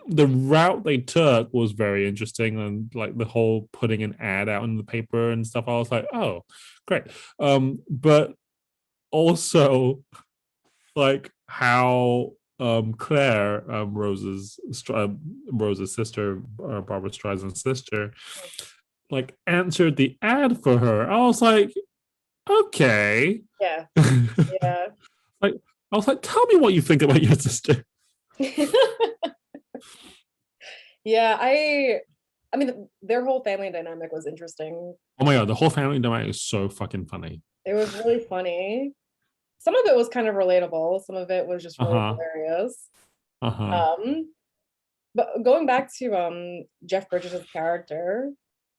the route they took was very interesting, and like the whole putting an ad out in the paper and stuff, I was like, oh great. But also like how Claire, Rose's sister, Barbara Streisand's sister, like answered the ad for her. I was like, okay. Yeah. Like Yeah. I was like, tell me what you think about your sister. Yeah, I mean their whole family dynamic was interesting. Oh my God, the whole family dynamic is so fucking funny. It was really funny. Some of it was kind of relatable, some of it was just Uh really huh. hilarious. Uh huh. Um, but going back to Jeff Bridges' character,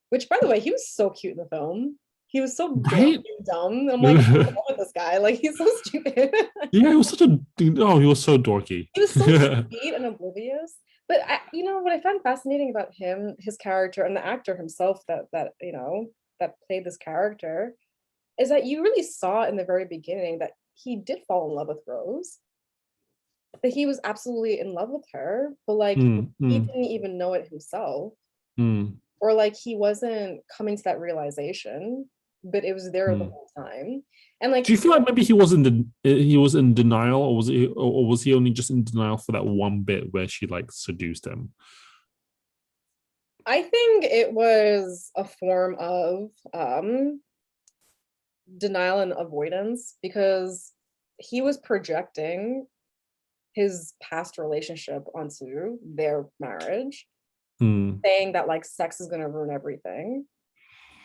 which by the way, he was so cute in the film. He was so dorky Right. and dumb. I'm like, what's Yeah, wrong with this guy? Like he's so stupid. he was such a, oh, he was so dorky. He was so sweet and oblivious. But what I found fascinating about him, his character, and the actor himself that played this character, is that you really saw in the very beginning that he did fall in love with Rose, that he was absolutely in love with her, but like Mm, he mm, didn't even know it himself, mm, or like he wasn't coming to that realization, but it was there the mm. whole time. And like Do you feel like maybe he was in denial, or was he only just in denial for that one bit where she like seduced him? I think it was a form of denial and avoidance, because he was projecting his past relationship onto their marriage, Mm, saying that like sex is going to ruin everything.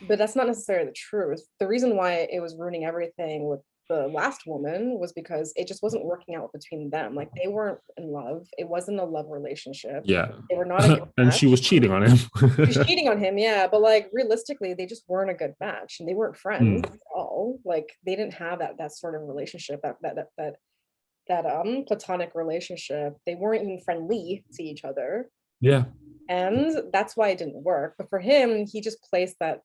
But that's not necessarily the truth. The reason why it was ruining everything with the last woman was because it just wasn't working out between them. Like they weren't in love. It wasn't a love relationship. yeah, They were not a good and she match. was cheating on him. She was cheating on him, yeah, but like realistically, they just weren't a good match, and they weren't friends Mm, at all. Like they didn't have that sort of relationship, that platonic relationship. They weren't even friendly to each other, yeah. and that's why it didn't work. But for him, he just placed that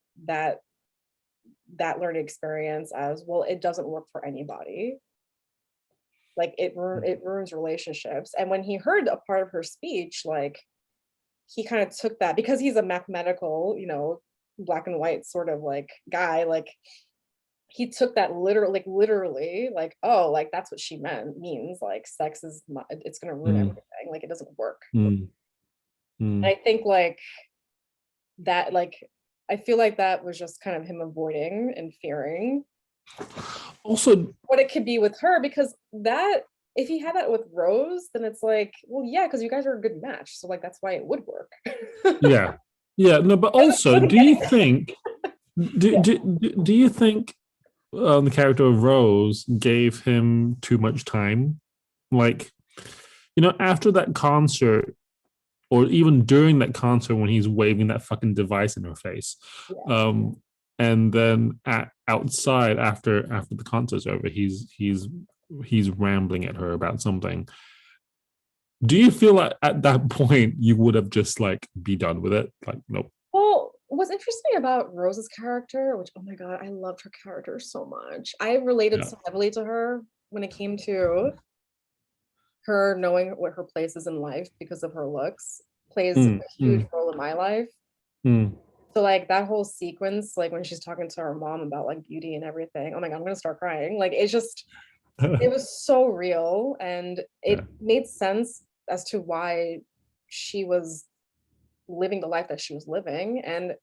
that learning experience as, well, it doesn't work for anybody. Like it ruins relationships. And when he heard a part of her speech, like he kind of took that, because he's a mathematical, black and white sort of like guy, like he took that literally, like, oh, like that's what she means, like sex is not, it's going to ruin Mm, everything, like it doesn't work. mm, mm. And I think like that, like I feel like that was just kind of him avoiding and fearing Also, what it could be with her, because that, if he had that with Rose, then it's like, well, yeah, because you guys are a good match, so like that's why it would work. yeah, yeah. No, but also, Wasn't do you getting think? yeah. Do you think the character of Rose gave him too much time. Like, after that concert, or even during that concert when he's waving that fucking device in her face, Yeah. um, and then outside after the concert's over, he's rambling at her about something. Do you feel like at that point you would have just like be done with it? Like, nope. Well, what's interesting about Rose's character, which, oh my God, I loved her character so much. I related Yeah. so heavily to her when it came to her knowing what her place is in life because of her looks, plays a Mm, huge mm, role in my life. mm. So like that whole sequence, like when she's talking to her mom about like beauty and everything, oh my God, I'm gonna start crying. Like it's just, it was so real, and Yeah. it made sense as to why she was living the life that she was living. And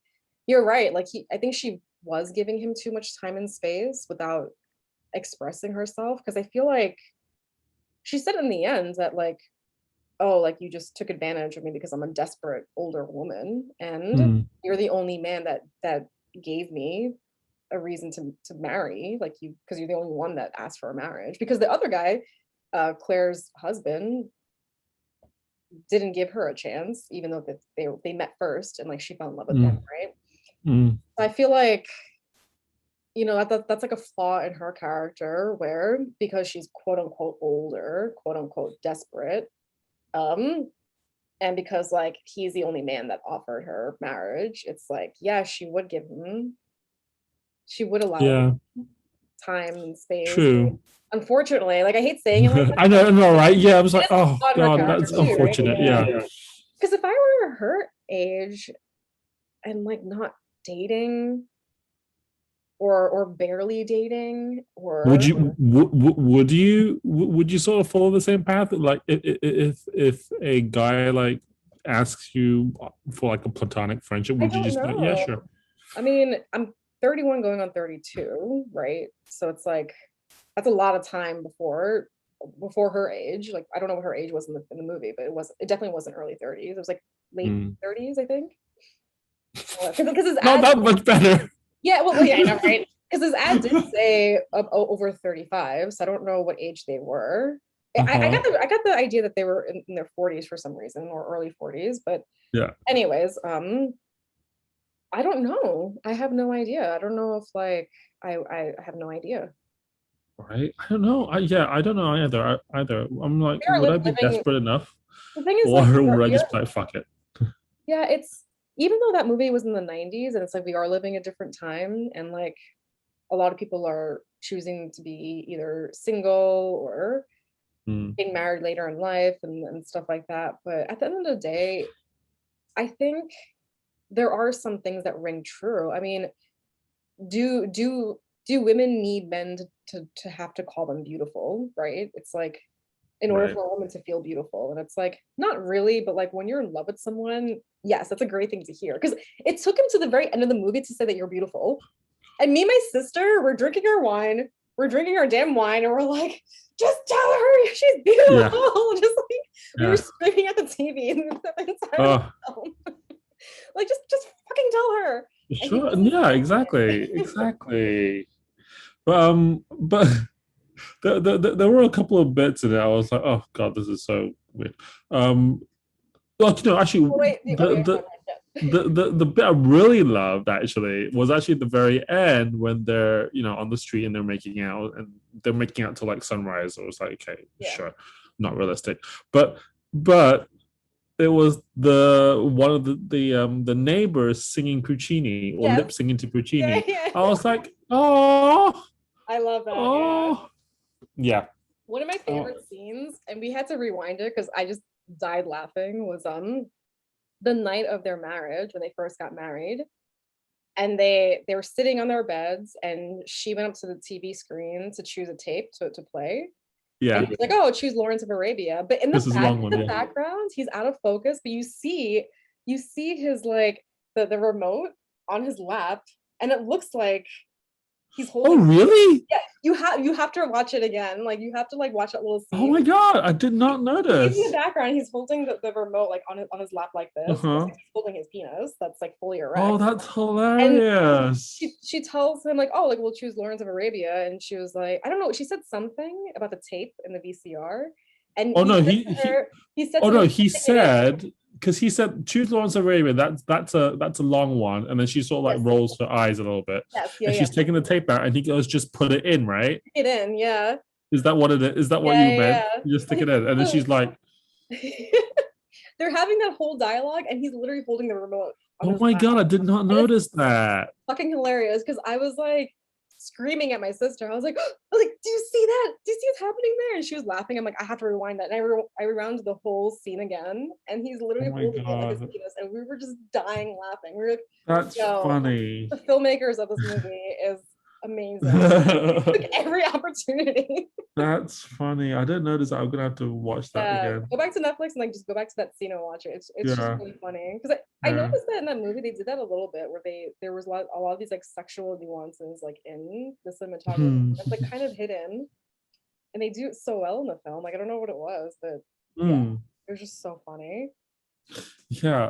you're right, like I think she was giving him too much time and space without expressing herself, because I feel like she said in the end that like, oh, like you just took advantage of me because I'm a desperate older woman, and Mm, you're the only man that gave me a reason to marry, like you, because you're the only one that asked for a marriage, because the other guy, Claire's husband, didn't give her a chance, even though they met first and like she fell in love with him, mm, right? mm. I feel like, that's like a flaw in her character, where because she's quote unquote older, quote unquote desperate, um and because like he's the only man that offered her marriage, it's like, yeah, she would allow him Yeah. time and space. True. Unfortunately, like I hate saying it like that, I know, right? Yeah, I was it like, is a oh flaw in her god, character that's too, right? unfortunate. Yeah. Because if I were her age and like not dating, or barely dating, Would or you would you sort of follow the same path? Like, if a guy like asks you for like a platonic friendship, I would you don't just be like, yeah, know. sure? I mean, I'm 31 going on 32, right? So it's like that's a lot of time before her age. Like I don't know what her age was in the movie, but it definitely wasn't early 30s. It was like late Mm. 30s, I think. Because his Not ad, that much better. yeah, well, yeah, I know, right? Because his ad did say over 35, so I don't know what age they were. Uh-huh. I got the idea that they were in their 40s for some reason, or early 40s. But Yeah. anyways, I don't know. I have no idea. I don't know if like I have no idea. Right. I don't know. I don't know either. I'm like, We are would I be living. desperate enough, The thing is, or like, would I just be like, fuck it? yeah, it's, even though that movie was in the 90s, and it's like we are living a different time, and like a lot of people are choosing to be either single or Mm, getting married later in life, and stuff like that. But at the end of the day, I think there are some things that ring true. I mean, do women need men to have to call them beautiful, right? It's like, in order right. for a woman to feel beautiful, and it's like, not really, but like when you're in love with someone, yes, that's a great thing to hear, because it took him to the very end of the movie to say that you're beautiful. And me and my sister, we're drinking our wine, we're drinking our damn wine, and we're like, just tell her she's Yeah. beautiful. Just like we were Yeah. screaming at the TV and the entire Oh, film. Like, just fucking tell her. And he sure. wasn't Yeah. saying Exactly. it. Exactly. But there were a couple of bits in it. I was like, oh god, this is so weird. Um, well, actually, Oh, wait, the okay, the the bit I really loved actually was actually at the very end when they're on the street and they're making out, and they're making out till like sunrise. So it was like, okay, yeah, sure, not realistic, but it was the one of the neighbors singing Puccini, or yes, lip singing to yeah, Puccini. yeah. I was like, oh, I love that. Yeah. oh, yeah. One of my Oh, favorite scenes, and we had to rewind it because I just died laughing, was the night of their marriage, when they first got married, and they were sitting on their beds, and she went up to the TV screen to choose a tape to play, and yeah. he's like, oh, choose Lawrence of Arabia, but in This is a long one. the Yeah. background he's out of focus, but you see his like the remote on his lap, and it looks like He's Oh, holding. really? Yeah, you have to watch it again. Like you have to like watch that little Oh scene. my God, I did not To give you the notice. background, he's holding the remote like on his lap like this. Looks Uh-huh. like he's holding his penis that's like fully Oh, erect. that's And hilarious. she tells him like, oh, like we'll choose Lawrence of Arabia, and she was like, I don't know. She said something about the tape in the VCR, and Oh he no, said to her, he said oh to her, no, he stick it in. said because he said choose Lawrence of Arabia. That's a long one, and then she sort of Yes, like rolls her eyes a little bit, yes, yeah, and yeah. she's taking the tape out, and he goes, "Just put it in, right? Stick it in, yeah, Is that what it is? Is that what yeah, you yeah, meant? yeah. You just stick it Like, in," and then she's like, they're having that whole dialogue, and he's literally holding the remote on "Oh his my lap. God, I did not And it's notice that." fucking hilarious because I was like screaming at my sister. I was like, do you see that? Do you see what's happening there? And she was laughing. I'm like, I have to rewind that. And I rewound the whole scene again. And he's Oh literally my holding it like his God, penis. And we were just dying laughing. We were like, that's yo, funny. the filmmakers of this movie is amazing. Like every opportunity. That's funny. I didn't notice that. I'm gonna have to watch that again. Go back to Netflix and like just go back to that scene and watch it. It's just Yeah, really funny because I yeah. noticed that in that movie they did that a little bit where there was a lot of these like sexual nuances like in the cinematography. Hmm. It's like kind of hidden, and they do it so well in the film. Like I don't know what it was, but yeah, Hmm. it was just so funny. Yeah.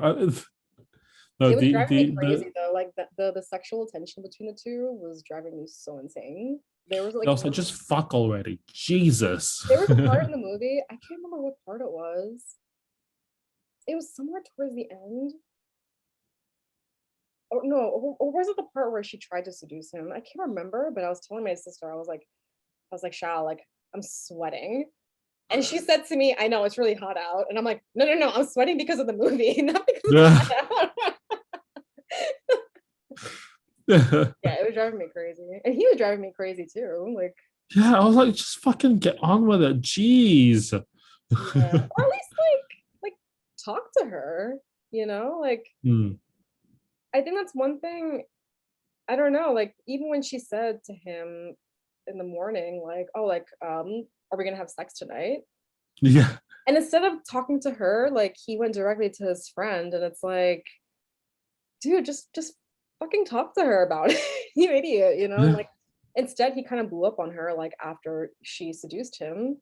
No, It was driving me the crazy though. Like the sexual tension between the two was driving me so insane. There was like also just fuck already. Jesus. there was a part in the movie I can't remember what part it was. It was somewhere towards the end. Or no, or was it the part where she tried to seduce him? I can't remember, but I was telling my sister, I was like, Shal, like, I'm sweating. And she said to me, I know it's really hot out. And I'm like, no, no, no, I'm sweating because of the movie, not because it's Yeah. hot out. Yeah, Yeah, it was driving me crazy. And he was driving me crazy too. Like, I was like, just fucking get on with it. Jeez. yeah. Or at least like talk to her, you know? Like Hmm. I think that's one thing. I don't know, like even when she said to him in the morning, like, oh, like, are we gonna have sex tonight? Yeah. And instead of talking to her, like he went directly to his friend, and it's like, dude, just fucking talk to her about it, you idiot, you know? Yeah. Like instead, he kind of blew up on her like after she seduced him,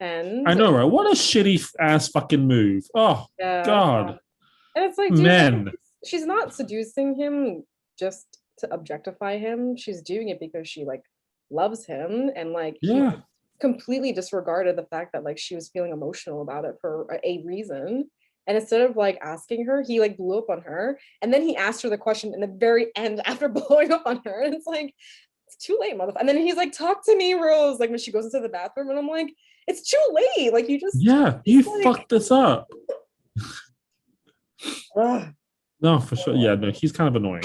I and know, right? What a shitty ass fucking move. Oh yeah, God. and it's like, dude, like Men. she's not seducing him just to objectify him. She's doing it because she like loves him, and like he Yeah. completely disregarded the fact that like she was feeling emotional about it for a reason. And instead of like asking her, he like blew up on her. And then he asked her the question in the very end after blowing up on her. And it's like, it's too late, motherfucker. And then he's like, talk to me, Rose. Like when she goes into the bathroom, and I'm like, it's too late. Like Yeah. You just like, fucked this up. ugh. No, for sure. Yeah, no, he's kind of annoying.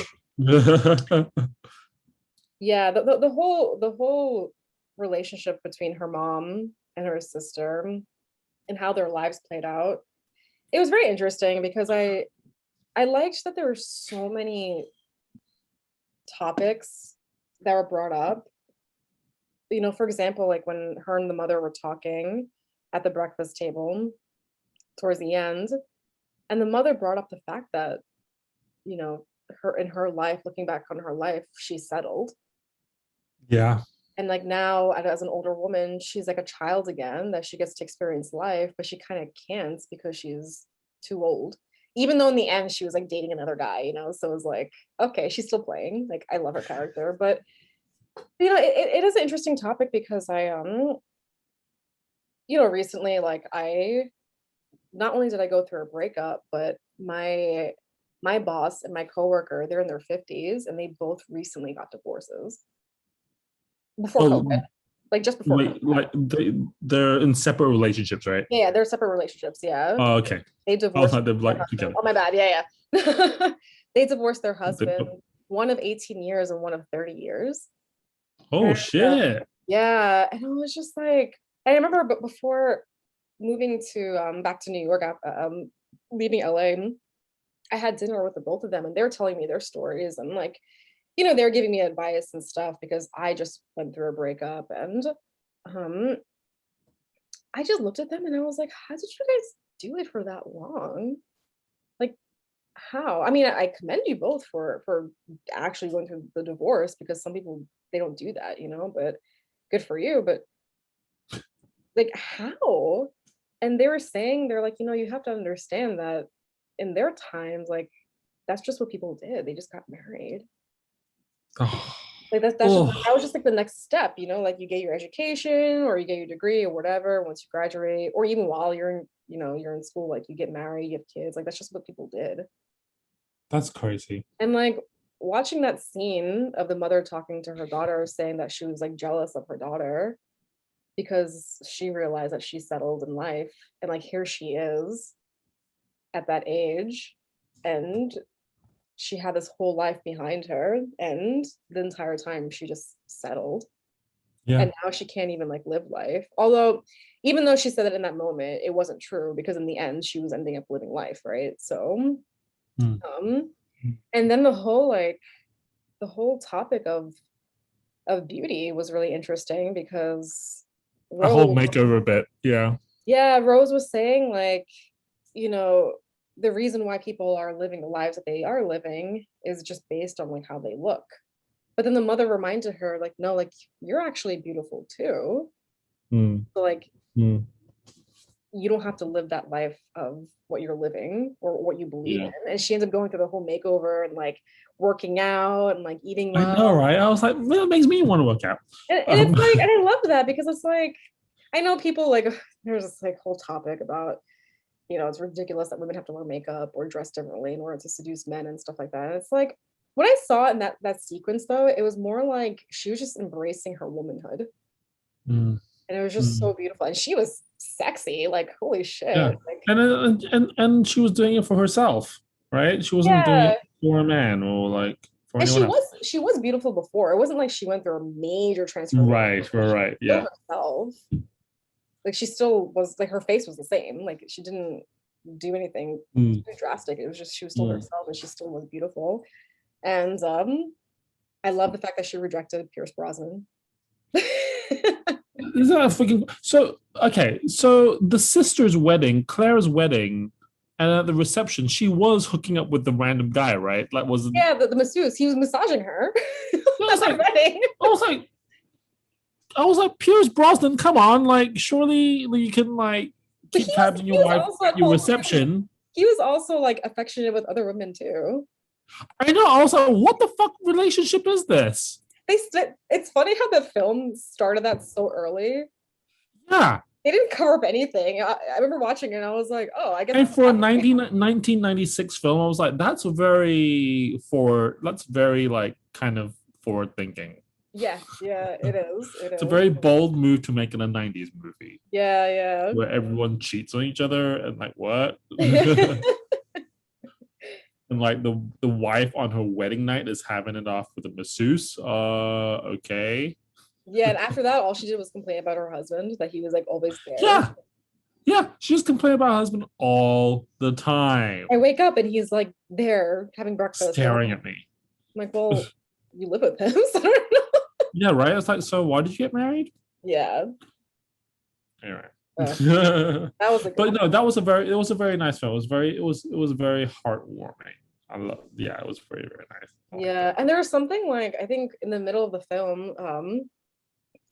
Yeah, the whole relationship between her mom and her sister and how their lives played out. It was very interesting because I liked that there were so many topics that were brought up. You know, for example, like when her and the mother were talking at the breakfast table towards the end, and the mother brought up the fact that, you know, her in her life, looking back on her life, she settled. Yeah. And like now, as an older woman, she's like a child again, that she gets to experience life, but she kind of can't because she's too old. Even though in the end she was like dating another guy, you know. So it was like, okay, she's still playing. Like I love her character, but you know, it is an interesting topic because you know, recently, like I not only did I go through a breakup, but my boss and my coworker, they're in their 50s and they both recently got divorces before COVID, Oh, like just before COVID. wait, like they're in separate relationships, right? Yeah, they're separate relationships. Yeah, Oh, okay. they I was divorced like they're their like husband. together. Oh my bad. Yeah, yeah. They divorced their husband, They- one of 18 years and one of 30 years. Oh And shit. yeah, and I was just like, I remember, but before moving to back to New York, leaving LA, I had dinner with the both of them, and they were telling me their stories, and like, you know, they're giving me advice and stuff because I just went through a breakup, and um, I just looked at them and I was like, how did you guys do it for that long? Like how? I mean, I commend you both for actually going through the divorce, because some people, they don't do that, you know, but good for you. But like, how? And they were saying, they're like, you know, you have to understand that in their times, like, that's just what people did. They just got married. Oh, Like that's just, oh, that was just like the next step, you know, like you get your education or you get your degree or whatever once you graduate, or even while you're in, you know, you're in school, like you get married, you have kids, like that's just what people did. that's crazy. And like watching that scene of the mother talking to her daughter, saying that she was like jealous of her daughter because she realized that she settled in life, and like here she is at that age, and she had this whole life behind her, and the entire time she just settled, Yeah. and now she can't even like live life. Although even though she said that in that moment, it wasn't true, because in the end she was ending up living life, right? So Mm. um and then the whole topic of beauty was really interesting, because A whole Rose, makeover bit. Yeah. yeah, Rose was saying like, you know, the reason why people are living the lives that they are living is just based on like how they look. But then the mother reminded her, like, no, like you're actually beautiful too. Mm. So like Mm. you don't have to live that life of what you're living or what you believe Yeah. in. And she ends up going through the whole makeover and like working out and like eating I know, well. right? I was like, well, it makes me want to work out. And Um, it's like, and I love that, because it's like, I know people like, there's this like whole topic about, you know, it's ridiculous that women have to wear makeup or dress differently in order to seduce men and stuff like that. And it's like, what I saw in that sequence though, it was more like she was just embracing her womanhood. mm, And it was just mm. so beautiful. And she was sexy, like holy Yeah, shit. Like, and she was doing it for herself, right? She wasn't doing yeah. it for a man or like for And anyone else. she was beautiful before. It wasn't like she went through a major transformation. Right, right, Like, she was right. still Yeah. herself. Like she still was like, her face was the same. Like she didn't do anything Mm, too drastic. It was just she was still mm. herself, and she still was beautiful. And I love the fact that she rejected Pierce Brosnan. Is that a freaking so? Okay, so the sister's wedding, Claire's wedding, and at the reception, she was hooking up with the random guy, right? Like, was Yeah, the masseuse, he was massaging her I at was the like, wedding. I was like, I was like, Pierce Brosnan, come on, like, surely you can like But keep tabs on he your was wife also, at your hold on, reception. he was also like affectionate with other women too. I know. I was like, what the fuck relationship is this? It's funny how the film started that so early. Yeah. They didn't cover up anything. I remember watching it and I was like, oh, I guess And this is for a happening. 1996 film, I was like, that's very like kind of forward thinking. Yes, yeah, it is. It It's a is. very bold move to make in a 90s movie Yeah, where everyone cheats on each other and like what? yeah. And like the wife on her wedding night is having it off with a masseuse. Okay. Yeah, and after that, all she did was complain about her husband, that he was like always there. Yeah. Yeah. She just complained about her husband all the time, I wake up and he's like there having breakfast. And I'm staring at me. like, well, you live with him, so I don't know. Yeah, right. It's like, so why did you get married? Yeah. Anyway. Uh, that was a good But one. no, it was a very nice film. It was very heartwarming. I love yeah, it was very, very nice. I liked Yeah. it. And there was something like, I think in the middle of the film,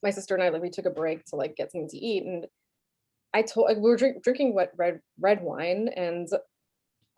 my sister and I, like, we took a break to like get something to eat. And I told, like, we were drinking red wine. And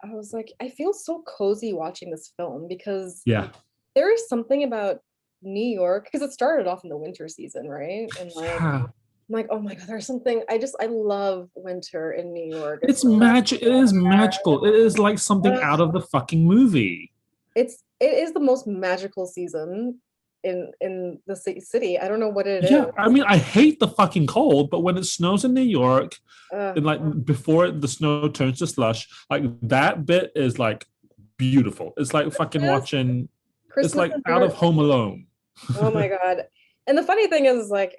I was like, I feel so cozy watching this film, because Yeah. there is something about New York, because it started off in the winter season, right? And like, Yeah. I'm like, oh my God, there's something, I love winter in New York. It's It's so nice. magic. It is magical. It is like something Uh, out of the fucking movie. it is the most magical season in the city. I don't know what it Yeah, I is. mean, I hate the fucking cold, but when it snows in New York, Uh, and like before the snow turns to slush, like that bit is like beautiful. It's like fucking Christmas, Christmas it's like and out of Home Alone. oh my God. And the funny thing is like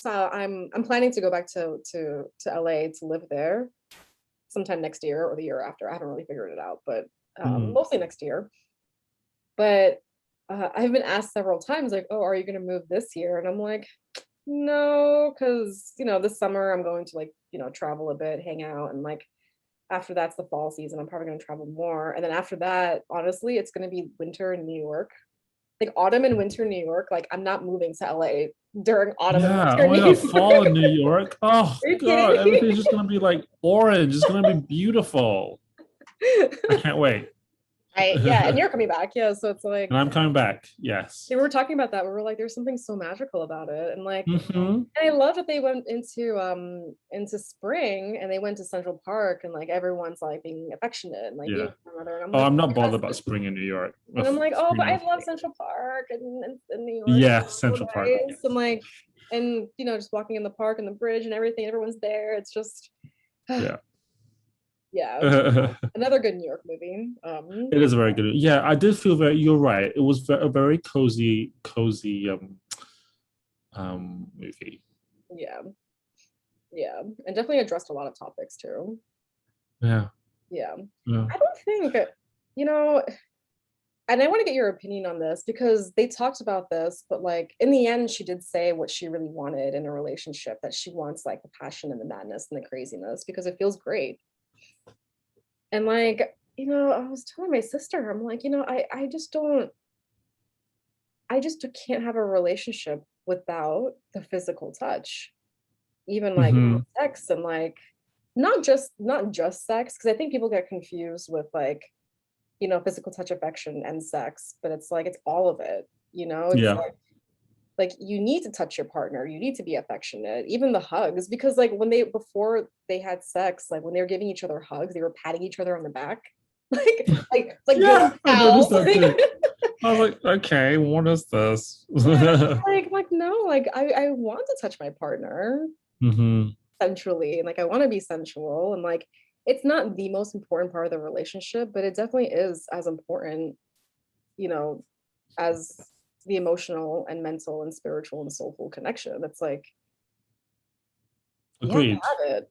I'm planning to go back to LA to live there sometime next year or the year after. I haven't really figured it out, but Mm, mostly next year. But I've been asked several times, like, oh, are you going to move this year? And I'm like, no, because, you know, this summer I'm going to like, you know, travel a bit, hang out, and like, After that's the fall season. I'm probably going to travel more. And then after that, honestly, it's going to be winter in New York. Like autumn and winter in New York. Like I'm not moving to LA during autumn and Yeah. winter Oh in my New God. Fall in York. New York. Oh Are you God. Everything's kidding just gonna be like orange. It's gonna be beautiful. I me? can't wait. Yeah, and And you're coming back. Yeah. So it's like I'm coming back. Yes. we were talking about that. We were like, there's something so magical about it. And like Hmm. and I love that they went into spring and they went to Central Park and like everyone's like being affectionate and like being Yeah. with one another. And I'm Oh, like, I'm oh not my God. bothered about spring in New York. And Ugh, I'm like, oh, but spring I is love great. Central Park and New York. Yeah, So Central Park. nice. And Yes. like, and you know, just walking in the park and the bridge and everything, everyone's there. It's just, Yeah. yeah, It another good New York movie. is a very good. Yeah, I did feel very. You're right. It was a very cozy movie. Yeah, yeah, and definitely addressed a lot of topics too. Yeah. Yeah, Yeah. I don't think, you know, and I want to get your opinion on this because they talked about this, but like in the end, she did say what she really wanted in a relationship, that she wants like the passion and the madness and the craziness because it feels great. And like, you know, I was telling my sister, I'm like, you know, I just don't, I just can't have a relationship without the physical touch, even like Hmm. sex and like not just sex, because I think people get confused with like, you know, physical touch, affection, and sex, but it's like it's all of it, you know, it's Yeah. like you need to touch your partner, you need to be affectionate, even the hugs, because like when they before they had sex, like when they were giving each other hugs, they were patting each other on the back, like good Yeah, I noticed pals. that too. I was like, okay, what is this? Yeah, like no, like I want to touch my partner Hmm. sensually, and like I want to be sensual, and like it's not the most important part of the relationship, but it definitely is as important, you know, as the emotional and mental and spiritual and soulful connection. It's like you have to Agreed. have it,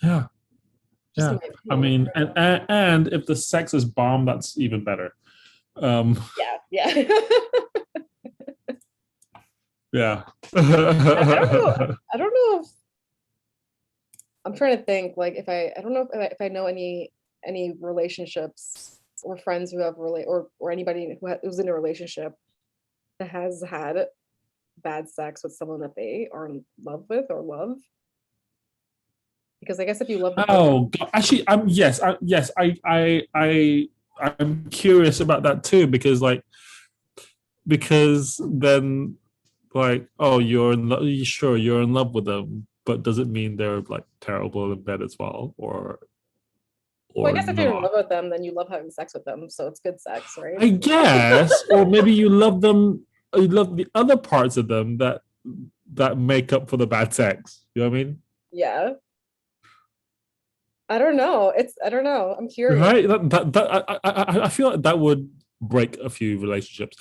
Yeah, just in yeah. my I opinion. mean, and if the sex is bomb, that's even better. Um, Yeah, yeah. yeah. I don't know. I don't know if I'm trying to think. Like, if I don't know if I know any relationships or friends who have or anybody who's in a relationship that has had bad sex with someone that they are in love with or love. Because I guess if you love the person, Oh, God. Actually, yes, I'm curious about that too because then like, oh, you're in love. Sure, you're in love with them, but does it mean they're like terrible in bed as well, well, I or guess if you're in not? love with them, then you love having sex with them, so it's good sex, right? I guess, or maybe you love them. You love the other parts of them that make up for the bad sex. You know what I mean? Yeah. I don't know. I don't know. I'm curious. Right? I feel like that would break a few relationships.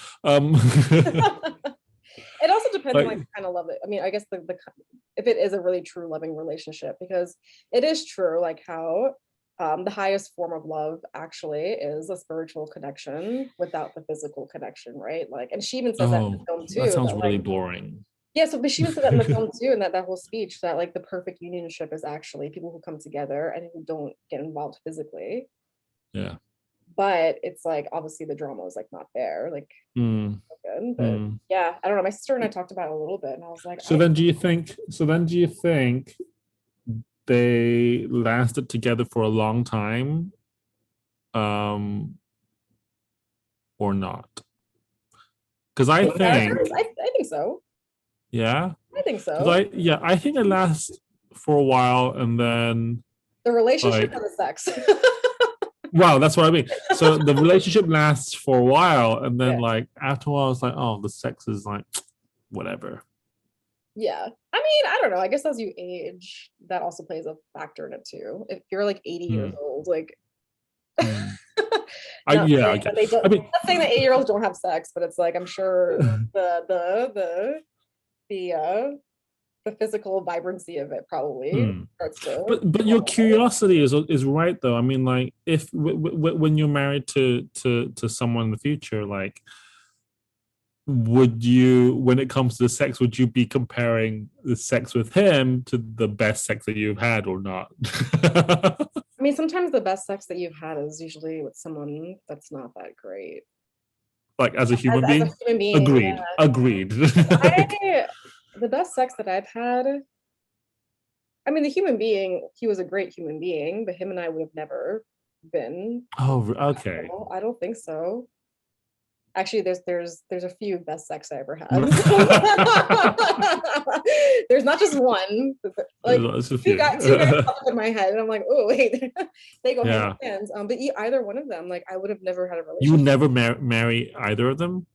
It also depends on like Like, the kind of love that, I mean, I guess if it is a really true loving relationship, because it is true, like how the highest form of love actually is a spiritual connection without the physical connection, right? Like, and she even says that in the oh, film that too, sounds that like, really boring. yeah, so but she even said that in the film too, and that whole speech, that like the perfect unionship is actually people who come together and who don't get involved physically. Yeah. But it's like obviously the drama is like not there, like Mm, good. But mm. yeah, I don't know. My sister and I talked about it a little bit, and I was like, So then, do you think? So then, do you think they lasted together for a long time, um, or not? Because I both characters, think, I think so. yeah, I think because so. I think it lasts for a while, and then The relationship like, or the sex? wow, that's what I mean. So the relationship lasts for a while, and then Yeah. like after a while, it's like, oh, the sex is like, whatever. Yeah. I mean, I don't know. I guess as you age, that also plays a factor in it too. If you're like 80 years Mm, old, like mm. not Yeah, saying I that get. they don't, I mean, not saying that 8-year-olds don't have sex, but it's like I'm sure the the physical vibrancy of it probably mm. starts to But your curiosity is right though. I mean, like if when you're married to someone in the future, like would you, when it comes to sex, would you be comparing the sex with him to the best sex that you've had or not? I mean, sometimes the best sex that you've had is usually with someone that's not that great. Like as a human As a being? human being, Agreed. yeah. Agreed. The best sex that I've had, I mean, the human being, he was a great human being, but him and I would have never been. Oh, okay. I don't think so. Actually, there's a few best sex I ever had. There's not just one. Like two guys pop up in my head, and I'm like, oh wait, they go hand in hand. But either one of them, like I would have never had a relationship. You would never marry either of them?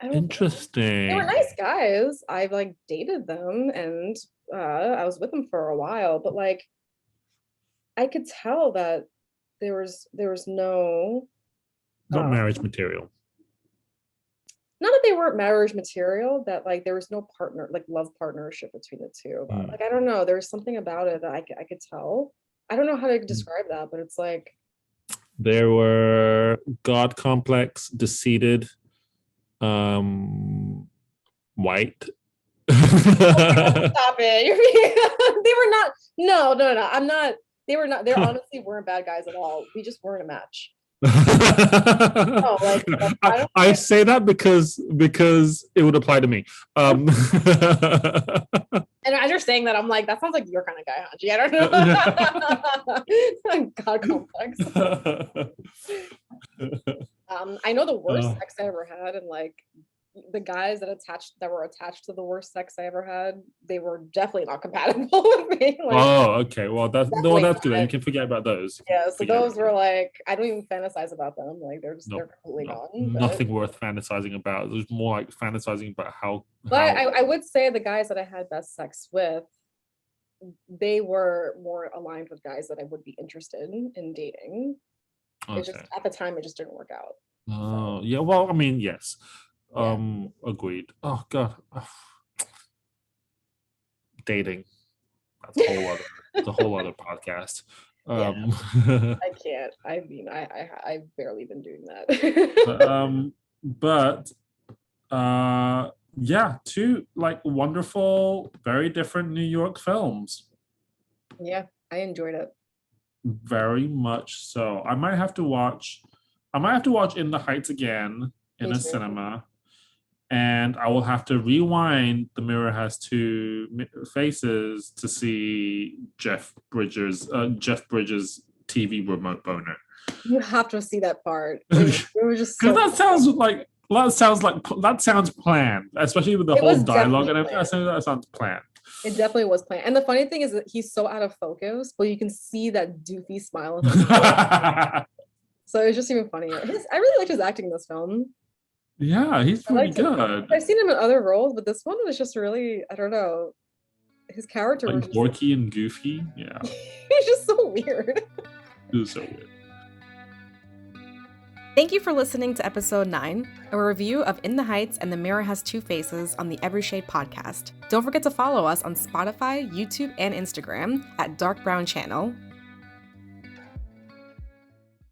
Interesting. They were nice guys. I've like dated them, and I was with them for a while. But like, I could tell that there was no not marriage material. Not that they weren't marriage material, that like there was no partner, like love partnership between the two. Like I don't know, there's something about it that I could tell. I don't know how to describe that, but it's like there were God complex, deceited, white. Stop it. They were not. No. I'm not. They were not. They honestly weren't bad guys at all. We just weren't a match. No, like, I say that because it would apply to me. And as you're saying that, I'm like, that sounds like your kind of guy, Hanji. I don't know. God complex. I know the worst sex I ever had, and like the guys that were attached to the worst sex I ever had, they were definitely not compatible with me. Like, okay. Well, that's good. You can forget about those. Yeah, so those were like, I don't even fantasize about them. Like they're completely gone. Nothing worth fantasizing about. There's more like fantasizing about how. But I would say the guys that I had best sex with, they were more aligned with guys that I would be interested in dating. Okay. It just at the time it just didn't work out. Oh, yeah. Well, I mean, yes. Agreed. Oh God. Dating. That's a whole other podcast. I can't. I mean, I've barely been doing that. But yeah, two like wonderful, very different New York films. Yeah, I enjoyed it. Very much so. I might have to watch In the Heights again in a cinema. And I will have to rewind The Mirror Has Two Faces to see Jeff Bridges' TV remote boner. You have to see that part. It was just because that sounds planned, especially with the whole dialogue and everything. That sounds planned. It definitely was planned. And the funny thing is that he's so out of focus, but you can see that doofy smile on his face. So it's just even funnier. I really liked his acting in this film. Yeah, he's pretty good. I've seen him in other roles, but this one was just really, I don't know. His character like was dorky and goofy. Yeah. He's just so weird. It was so weird. Thank you for listening to episode 9, a review of In the Heights and The Mirror Has Two Faces on the Every Shade podcast. Don't forget to follow us on Spotify, YouTube, and Instagram at Dark Brown Channel,